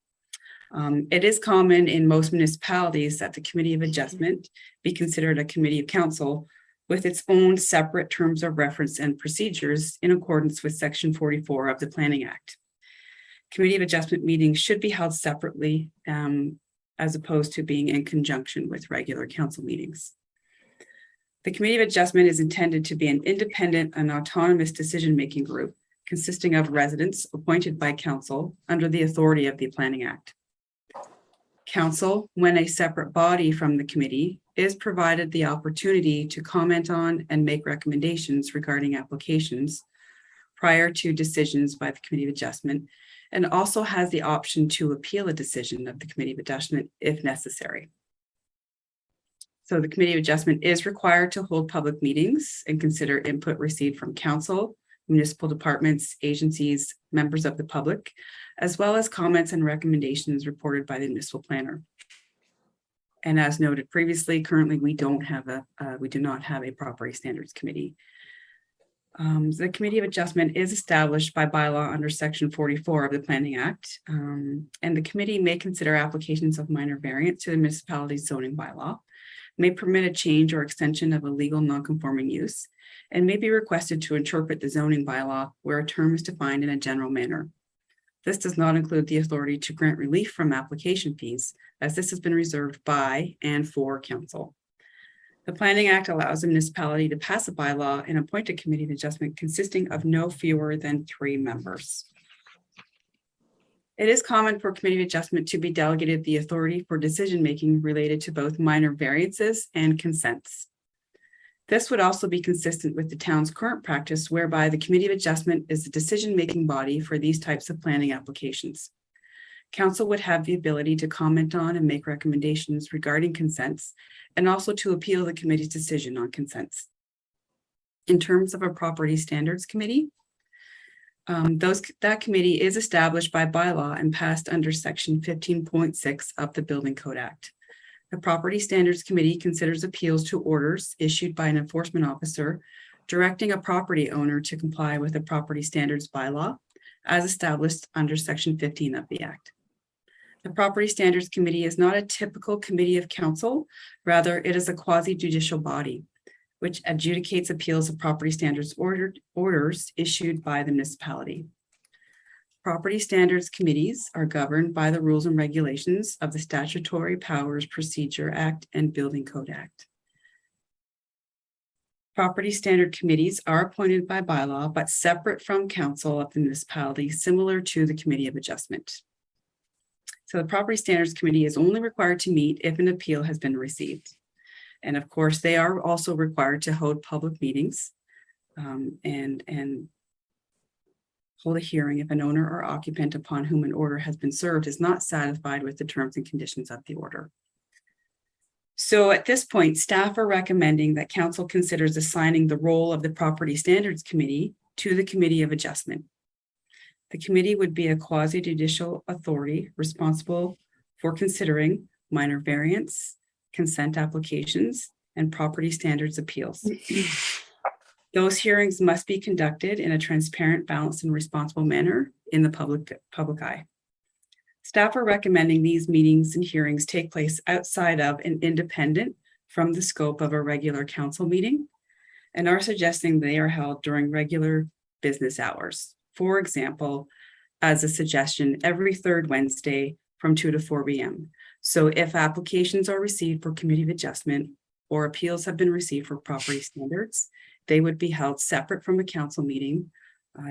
Speaker 6: It is common in most municipalities that the Committee of Adjustment be considered a committee of council with its own separate terms of reference and procedures in accordance with Section 44 of the Planning Act. Committee of Adjustment meetings should be held separately as opposed to being in conjunction with regular council meetings. The Committee of Adjustment is intended to be an independent and autonomous decision-making group consisting of residents appointed by council under the authority of the Planning Act. Council, when a separate body from the committee, is provided the opportunity to comment on and make recommendations regarding applications prior to decisions by the Committee of Adjustment, and also has the option to appeal a decision of the Committee of Adjustment if necessary. So the Committee of Adjustment is required to hold public meetings and consider input received from council, municipal departments, agencies, members of the public, as well as comments and recommendations reported by the municipal planner. And as noted previously, currently we do not have a property standards committee. The Committee of Adjustment is established by bylaw under Section 44 of the Planning Act, and the committee may consider applications of minor variance to the municipality's zoning bylaw, may permit a change or extension of a legal non-conforming use, and may be requested to interpret the zoning bylaw where a term is defined in a general manner. This does not include the authority to grant relief from application fees, as this has been reserved by and for council. The Planning Act allows a municipality to pass a bylaw and appoint a Committee of Adjustment consisting of no fewer than 3 members. It is common for Committee of Adjustment to be delegated the authority for decision-making related to both minor variances and consents. This would also be consistent with the town's current practice, whereby the Committee of Adjustment is the decision-making body for these types of planning applications. Council would have the ability to comment on and make recommendations regarding consents, and also to appeal the committee's decision on consents. In terms of a property standards committee, that committee is established by bylaw and passed under Section 15.6 of the Building Code Act. The Property Standards Committee considers appeals to orders issued by an enforcement officer directing a property owner to comply with the property standards bylaw as established under Section 15 of the Act. The Property Standards Committee is not a typical committee of council, rather it is a quasi-judicial body which adjudicates appeals of property standards orders issued by the municipality. Property standards committees are governed by the rules and regulations of the Statutory Powers Procedure Act and Building Code Act. Property standard committees are appointed by bylaw, but separate from council of the municipality, similar to the Committee of Adjustment. So the Property Standards Committee is only required to meet if an appeal has been received. And of course, they are also required to hold public meetings and hold a hearing if an owner or occupant upon whom an order has been served is not satisfied with the terms and conditions of the order. So at this point, staff are recommending that council considers assigning the role of the Property Standards Committee to the Committee of Adjustment. The committee would be a quasi-judicial authority responsible for considering minor variance, consent applications, and property standards appeals. Those hearings must be conducted in a transparent, balanced, and responsible manner in the public eye. Staff are recommending these meetings and hearings take place outside of and independent from the scope of a regular council meeting, and are suggesting they are held during regular business hours. For example, as a suggestion, every third Wednesday from 2 to 4 p.m. So if applications are received for committee of adjustment or appeals have been received for property standards, they would be held separate from a council meeting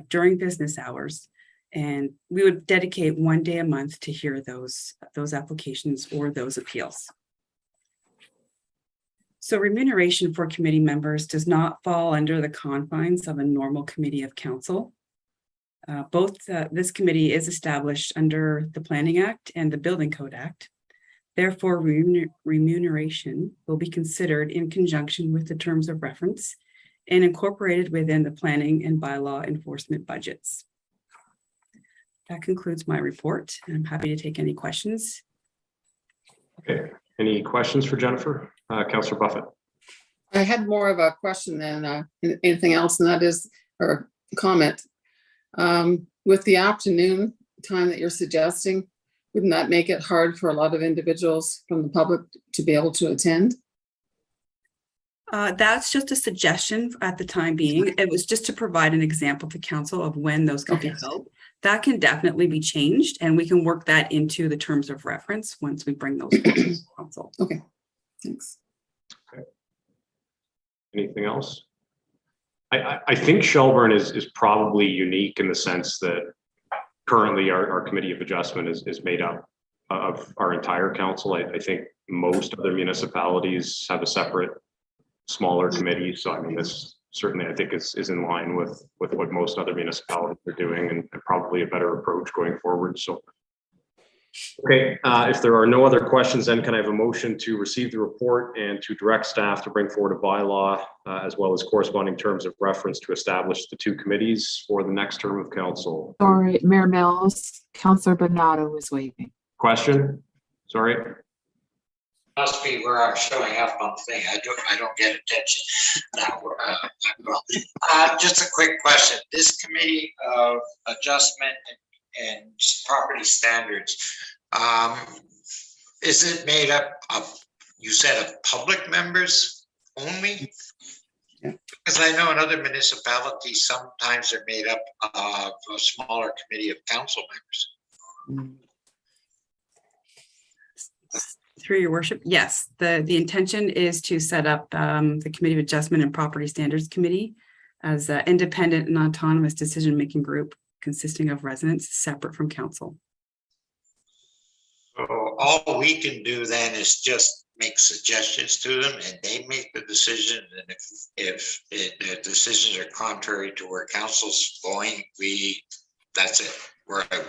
Speaker 6: during business hours. And we would dedicate 1 day a month to hear those applications or those appeals. So remuneration for committee members does not fall under the confines of a normal committee of council. This committee is established under the Planning Act and the Building Code Act. Therefore, remuneration will be considered in conjunction with the terms of reference and incorporated within the planning and bylaw enforcement budgets. That concludes my report, and I'm happy to take any questions.
Speaker 2: Okay, any questions for Jennifer? Councillor Buffett.
Speaker 9: I had more of a question than anything else, and that is, or comment. With the afternoon time that you're suggesting, wouldn't that make it hard for a lot of individuals from the public to be able to attend?
Speaker 6: That's just a suggestion at the time being. It was just to provide an example to council of when those could be held. That can definitely be changed, and we can work that into the terms of reference once we bring those to council.
Speaker 9: Okay, thanks.
Speaker 2: Okay. Anything else? I think Shelburne is probably unique in the sense that currently our committee of adjustment is made up of our entire council. I think most other municipalities have a separate, smaller committee. So I mean, this certainly I think is in line with what most other municipalities are doing, and probably a better approach going forward. So, okay, if there are no other questions, then can I have a motion to receive the report and to direct staff to bring forward a bylaw as well as corresponding terms of reference to establish the two committees for the next term of council?
Speaker 7: Sorry, Mayor Mills, Councillor Bernardo is waving.
Speaker 2: Question? Sorry.
Speaker 1: Must be where I'm showing up on the thing. I don't get attention. Just a quick question. This committee of adjustment and property standards, is it made up of, you said, of public members only?
Speaker 9: Yeah.
Speaker 1: Because I know in other municipalities, sometimes they're made up of a smaller committee of council members.
Speaker 6: Through your worship, yes, the intention is to set up the Committee of Adjustment and Property Standards Committee as an independent and autonomous decision-making group consisting of residents separate from council.
Speaker 1: So all we can do then is just make suggestions to them and they make the decision. And if the decisions are contrary to where council's going, that's it. We're out.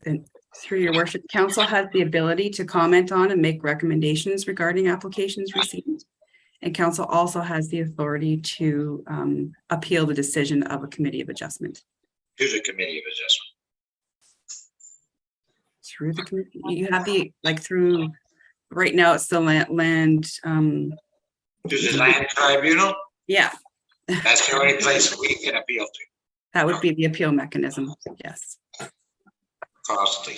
Speaker 6: And through your worship, council has the ability to comment on and make recommendations regarding applications received. And council also has the authority to appeal the decision of a committee of adjustment.
Speaker 1: To the committee of adjustment.
Speaker 6: Through the committee, you have the, like through, right now it's the land.
Speaker 1: To the land tribunal?
Speaker 6: Yeah.
Speaker 1: That's the only place we can appeal to.
Speaker 6: That would be the appeal mechanism, yes.
Speaker 1: Costly.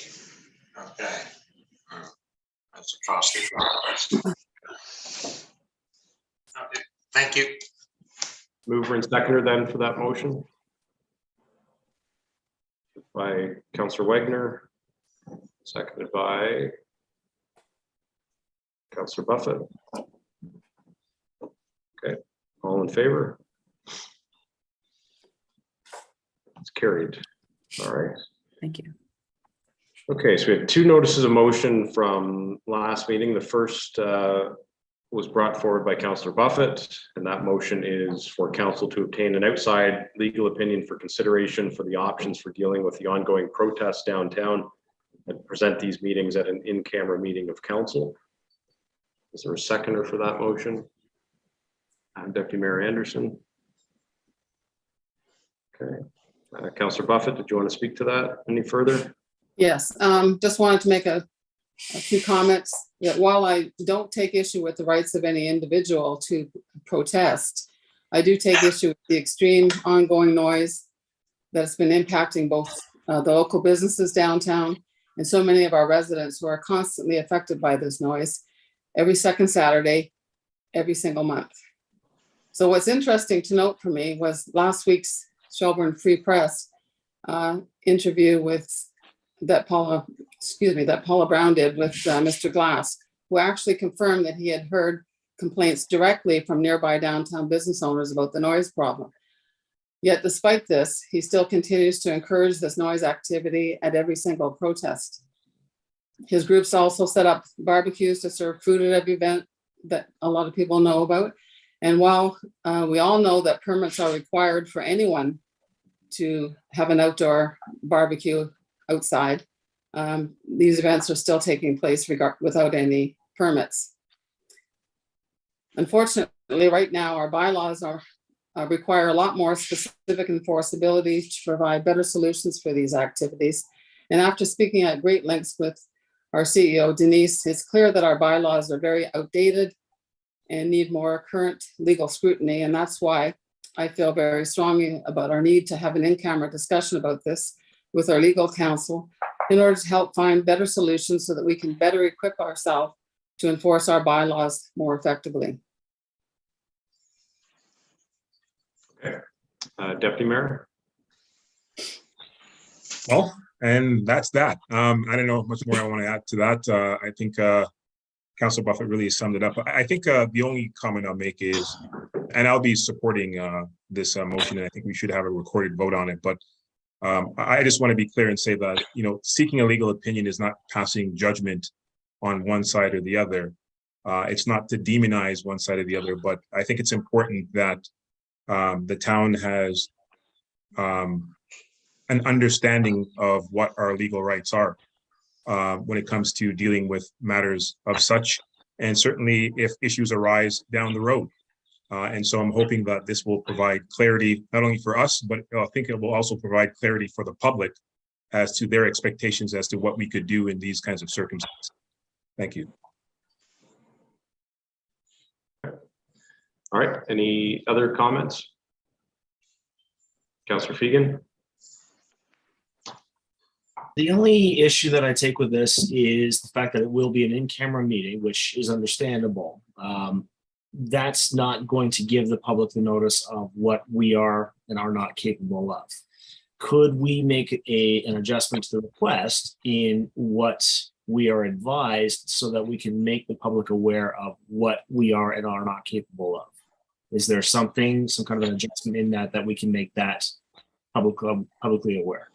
Speaker 1: Okay. That's a costly process. Okay. Thank you.
Speaker 2: Mover and seconder then for that motion. By Councillor Wagner, seconded by Councillor Buffett. Okay, all in favor? It's carried. All right.
Speaker 6: Thank you.
Speaker 2: Okay, so we have two notices of motion from last meeting. The first was brought forward by Councillor Buffett, and that motion is for council to obtain an outside legal opinion for consideration for the options for dealing with the ongoing protests downtown and present these meetings at an in-camera meeting of council. Is there a seconder for that motion? Deputy Mayor Anderson. Okay. Councillor Buffett, did you want to speak to that any further?
Speaker 9: Yes, just wanted to make a few comments that while I don't take issue with the rights of any individual to protest, I do take issue with the extreme ongoing noise that's been impacting both the local businesses downtown and so many of our residents who are constantly affected by this noise every second Saturday, every single month. So what's interesting to note for me was last week's Shelburne Free Press interview with that Paula Brown did with Mr. Glass, who actually confirmed that he had heard complaints directly from nearby downtown business owners about the noise problem. Yet despite this, he still continues to encourage this noise activity at every single protest. His groups also set up barbecues to serve food at every event that a lot of people know about. And while we all know that permits are required for anyone to have an outdoor barbecue outside, these events are still taking place without any permits. Unfortunately, right now, our bylaws require a lot more specific enforceability to provide better solutions for these activities. And after speaking at great lengths with our CEO, Denise, it's clear that our bylaws are very outdated and need more current legal scrutiny. And that's why I feel very strongly about our need to have an in-camera discussion about this with our legal counsel in order to help find better solutions so that we can better equip ourselves to enforce our bylaws more effectively.
Speaker 2: Okay. Deputy Mayor?
Speaker 4: Well, and that's that. I don't know much more I want to add to that. I think Councilor Buffett really summed it up. I think the only comment I'll make is, and I'll be supporting this motion, and I think we should have a recorded vote on it. But I just want to be clear and say that, you know, seeking a legal opinion is not passing judgment on one side or the other. It's not to demonize one side or the other, but I think it's important that the town has an understanding of what our legal rights are when it comes to dealing with matters of such, and certainly if issues arise down the road. And so I'm hoping that this will provide clarity, not only for us, but I think it will also provide clarity for the public as to their expectations as to what we could do in these kinds of circumstances. Thank you.
Speaker 2: All right, any other comments? Councillor Fegan?
Speaker 8: The only issue that I take with this is the fact that it will be an in-camera meeting, which is understandable. That's not going to give the public the notice of what we are and are not capable of. Could we make an adjustment to the request in what we are advised so that we can make the public aware of what we are and are not capable of? Is there some kind of an adjustment in that we can make that publicly aware?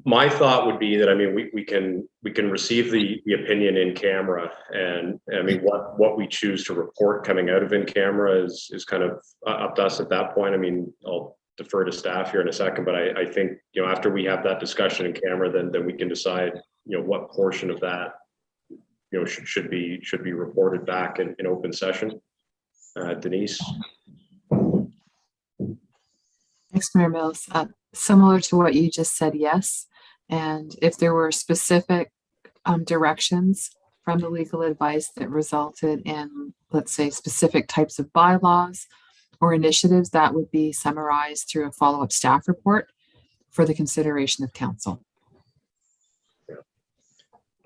Speaker 2: My thought would be that, I mean, we can receive the opinion in camera, and I mean, what we choose to report coming out of in camera is kind of up to us at that point. I mean, I'll defer to staff here in a second, but I think, you know, after we have that discussion in camera, then we can decide, you know, what portion of that, you know, should be reported back in open session. Denise.
Speaker 7: Thanks, Mayor Mills. Similar to what you just said, yes. And if there were specific directions from the legal advice that resulted in, let's say, specific types of bylaws or initiatives, that would be summarized through a follow-up staff report for the consideration of council.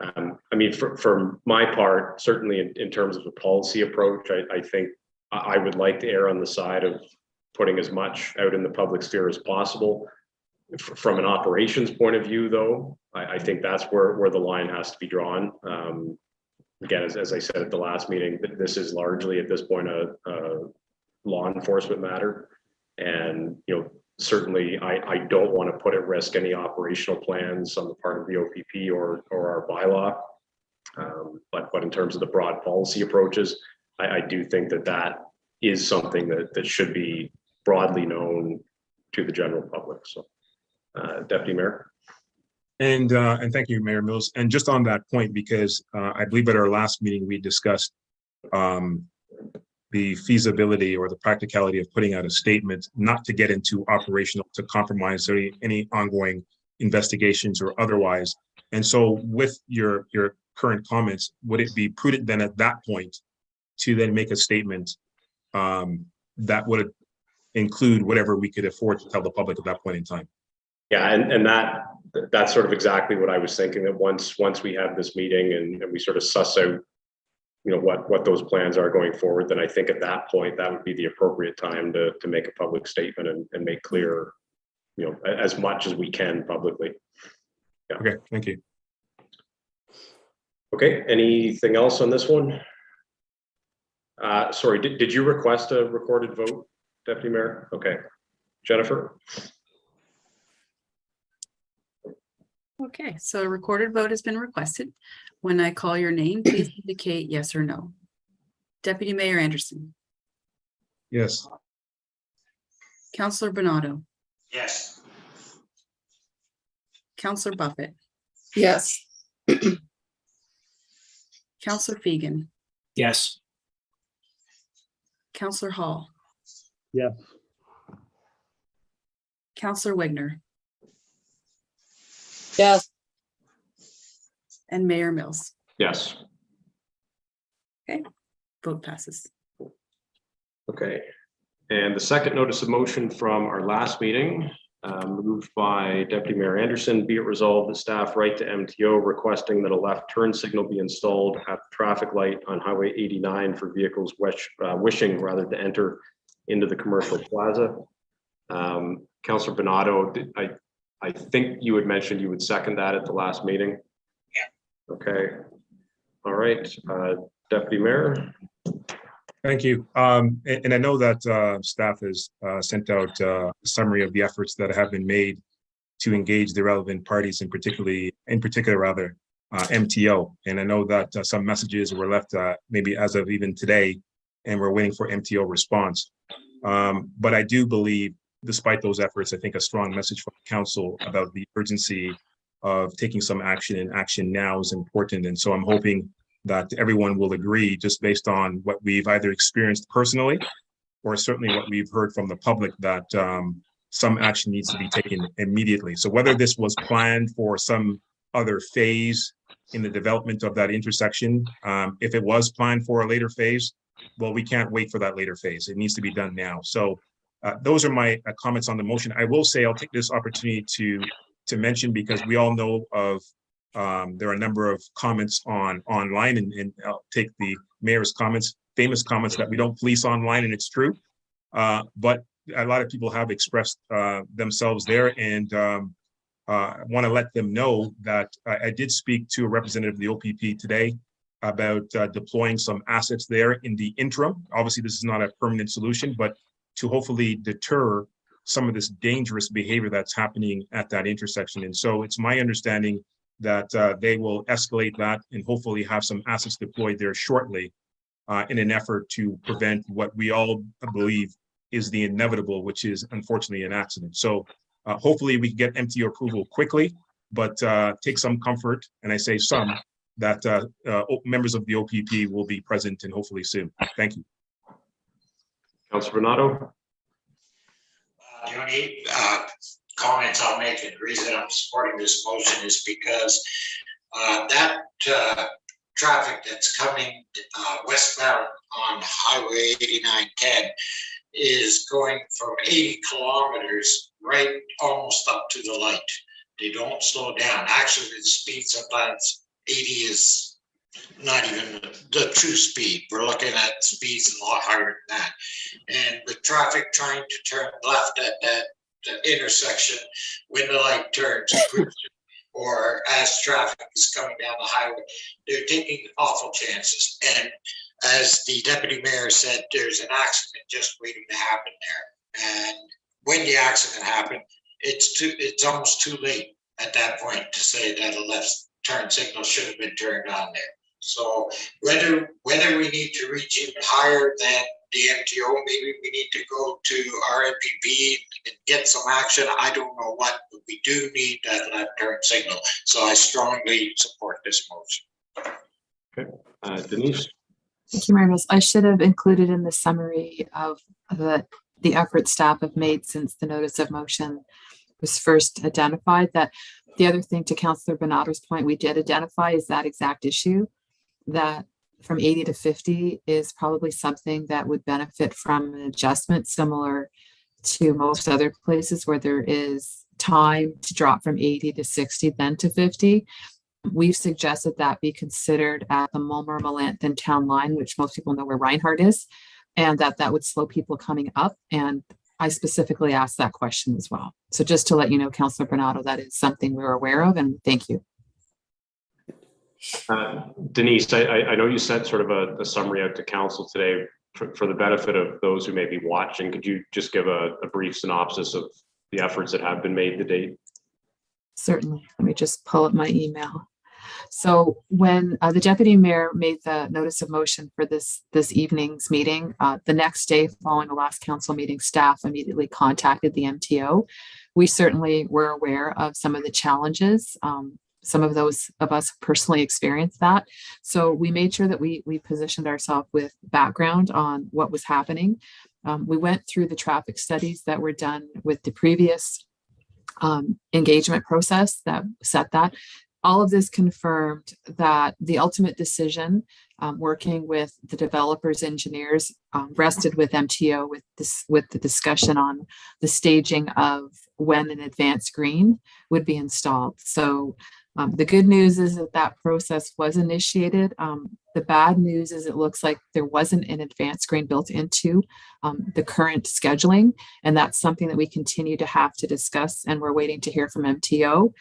Speaker 2: I mean, for my part, certainly in terms of a policy approach, I think I would like to err on the side of putting as much out in the public sphere as possible. From an operations point of view, though, I think that's where the line has to be drawn. Again, as I said at the last meeting, this is largely at this point a law enforcement matter, and you know, certainly I don't want to put at risk any operational plans on the part of the OPP or our bylaw. But in terms of the broad policy approaches, I do think that is something that should be broadly known to the general public. So, Deputy Mayor.
Speaker 4: And thank you, Mayor Mills. And just on that point, because I believe at our last meeting, we discussed the feasibility or the practicality of putting out a statement, not to get into operational, to compromise any ongoing investigations or otherwise. And so with your current comments, would it be prudent then at that point to then make a statement that would include whatever we could afford to tell the public at that point in time?
Speaker 2: Yeah, and that's sort of exactly what I was thinking, that once we have this meeting and we sort of suss out, you know, what those plans are going forward, then I think at that point that would be the appropriate time to make a public statement and make clear, you know, as much as we can publicly. Yeah.
Speaker 4: Okay, thank you.
Speaker 2: Okay, anything else on this one? Sorry, did you request a recorded vote, Deputy Mayor? Okay, Jennifer?
Speaker 6: Okay, so a recorded vote has been requested. When I call your name, please indicate yes or no. Deputy Mayor Anderson,
Speaker 4: Yes.
Speaker 6: Councillor Bernardo,
Speaker 1: Yes.
Speaker 6: Councillor Buffett,
Speaker 9: Yes.
Speaker 6: Councillor Fegan,
Speaker 8: Yes.
Speaker 6: Councillor Hall,
Speaker 5: Yes.
Speaker 6: Councillor Wigner,
Speaker 9: Yes.
Speaker 6: and Mayor Mills.
Speaker 2: Yes.
Speaker 6: Vote passes.
Speaker 2: Okay, and the second notice of motion from our last meeting, moved by Deputy Mayor Anderson, be it resolved, the staff write to MTO requesting that a left turn signal be installed at the traffic light on Highway 89 for vehicles wishing rather to enter into the commercial plaza. Councillor Bernardo, I think you had mentioned you would second that at the last meeting. Yeah. Okay. All right, Deputy Mayor.
Speaker 4: Thank you. And I know that staff has sent out a summary of the efforts that have been made to engage the relevant parties, in particular, MTO. And I know that some messages were left maybe as of even today, and we're waiting for MTO response. But I do believe, despite those efforts, I think a strong message from the council about the urgency of taking some action, and action now is important. And so I'm hoping that everyone will agree, just based on what we've either experienced personally or certainly what we've heard from the public, that some action needs to be taken immediately. So whether this was planned for some other phase in the development of that intersection, if it was planned for a later phase, well, we can't wait for that later phase. It needs to be done now. So those are my comments on the motion. I will say I'll take this opportunity to mention, because we all know of there are a number of comments online, and I'll take the mayor's comments, famous comments that we don't police online, and it's true. But a lot of people have expressed themselves there, and I want to let them know that I did speak to a representative of the OPP today about deploying some assets there in the interim. Obviously, this is not a permanent solution, but to hopefully deter some of this dangerous behavior that's happening at that intersection. And so it's my understanding that they will escalate that and hopefully have some assets deployed there shortly in an effort to prevent what we all believe is the inevitable, which is unfortunately an accident. So hopefully we can get MTO approval quickly, but take some comfort, and I say some, that members of the OPP will be present, and hopefully soon. Thank you.
Speaker 2: Councilor Bernardo.
Speaker 1: The only comments I'll make, and the reason I'm supporting this motion is because that traffic that's coming westbound on Highway 8910 is going from 80 kilometers right almost up to the light. They don't slow down. Actually, the speed sometimes 80 is not even the true speed. We're looking at speeds a lot higher than that. And with traffic trying to turn left at that intersection, when the light turns, or as traffic is coming down the highway, they're taking awful chances. And as the deputy mayor said, there's an accident just waiting to happen there. And when the accident happened, it's almost too late at that point to say that a turn signal should have been turned on there. So whether we need to reach even higher than the MTO, maybe we need to go to our MPP and get some action. I don't know what, but we do need that left turn signal. So I strongly support this motion.
Speaker 2: Denise?
Speaker 7: Thank you, Mayor. I should have included in the summary of the effort staff have made since the notice of motion was first identified, that the other thing, to Councillor Bonato's point, we did identify is that exact issue, that from 80 to 50 is probably something that would benefit from an adjustment similar to most other places where there is time to drop from 80 to 60, then to 50. We've suggested that be considered at the Mulmer, Melanthon town line, which most people know where Reinhardt is, and that would slow people coming up. And I specifically asked that question as well. So just to let you know, Councillor Bonato, that is something we're aware of, and thank you.
Speaker 2: Denise, I know you sent sort of a summary out to council today for the benefit of those who may be watching. Could you just give a brief synopsis of the efforts that have been made to date?
Speaker 7: Certainly. Let me just pull up my email. So when the deputy mayor made the notice of motion for this evening's meeting, the next day following the last council meeting, staff immediately contacted the MTO. We certainly were aware of some of the challenges. Some of those of us personally experienced that. So we made sure that we positioned ourselves with background on what was happening. We went through the traffic studies that were done with the previous engagement process that set that. All of this confirmed that the ultimate decision, working with the developers, engineers, rested with MTO with the discussion on the staging of when an advanced green would be installed. So the good news is that process was initiated. The bad news is it looks like there wasn't an advanced green built into the current scheduling, and that's something that we continue to have to discuss, and we're waiting to hear from MTO.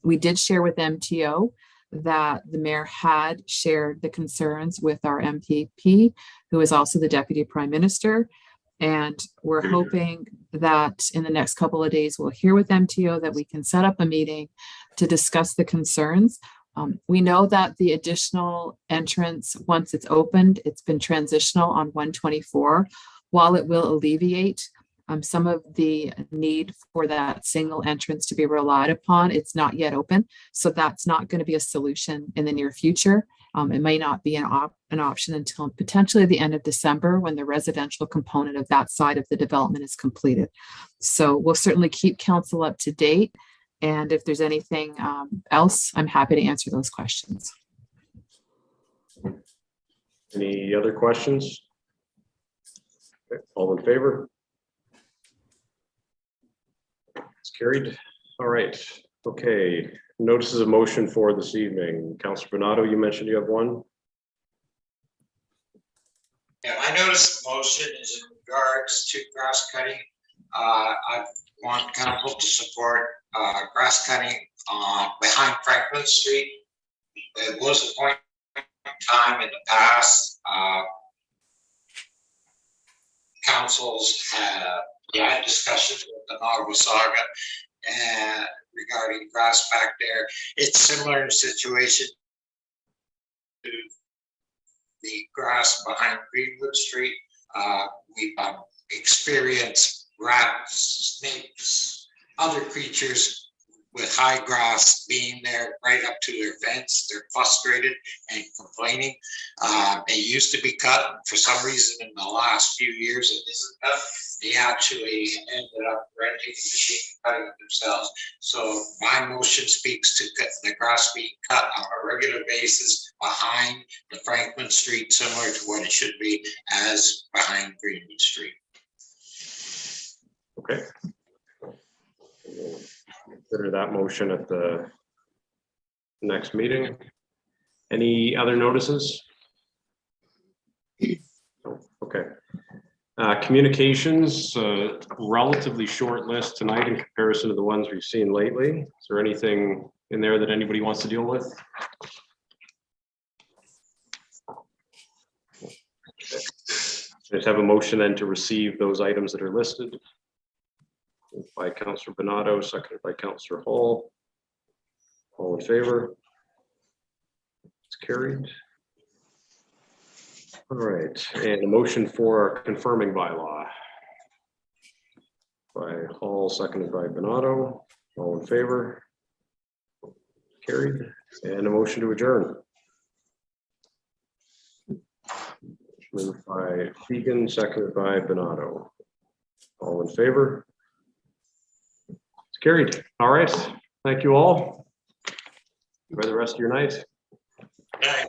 Speaker 7: We did share with MTO that the mayor had shared the concerns with our MPP, who is also the deputy prime minister. And we're hoping that in the next couple of days, we'll hear with MTO that we can set up a meeting to discuss the concerns. We know that the additional entrance, once it's opened, it's been transitional on 124. While it will alleviate some of the need for that single entrance to be relied upon, it's not yet open. So that's not going to be a solution in the near future. It may not be an option until potentially the end of December, when the residential component of that side of the development is completed. So we'll certainly keep council up to date. And if there's anything else, I'm happy to answer those questions.
Speaker 2: Any other questions? Okay, all in favor? It's carried. All right. Okay. Notices of motion for this evening. Councillor Bonato, you mentioned you have one.
Speaker 1: Yeah, my notice of motion is in regards to grass cutting. I want council to support grass cutting behind Franklin Street. It was a point in time in the past. Councils had discussions with the Nawasaga and regarding grass back there. It's similar in situation to the grass behind Greenwood Street. We've experienced rats, snakes, other creatures with high grass being there right up to their fence. They're frustrated and complaining. It used to be cut. For some reason in the last few years it isn't cut. They actually ended up renting the machine and cutting it themselves. So my motion speaks to the grass being cut on a regular basis behind the Franklin Street, similar to what it should be as behind Greenwood Street.
Speaker 2: Okay. Consider that motion at the next meeting. Any other notices? Okay. Communications, relatively short list tonight in comparison to the ones we've seen lately. Is there anything in there that anybody wants to deal with? Okay. Just have a motion then to receive those items that are listed. By Councillor Bonato, seconded by Councillor Hall. All in favor? carried. All right, and a motion for confirming bylaw. By Hall, seconded by Benato. All in favor? Carried. And a motion to adjourn. Moved by Fegan, seconded by Benato. All in favor? It's carried. All right. Thank you all. Enjoy the rest of your night.
Speaker 1: Yeah.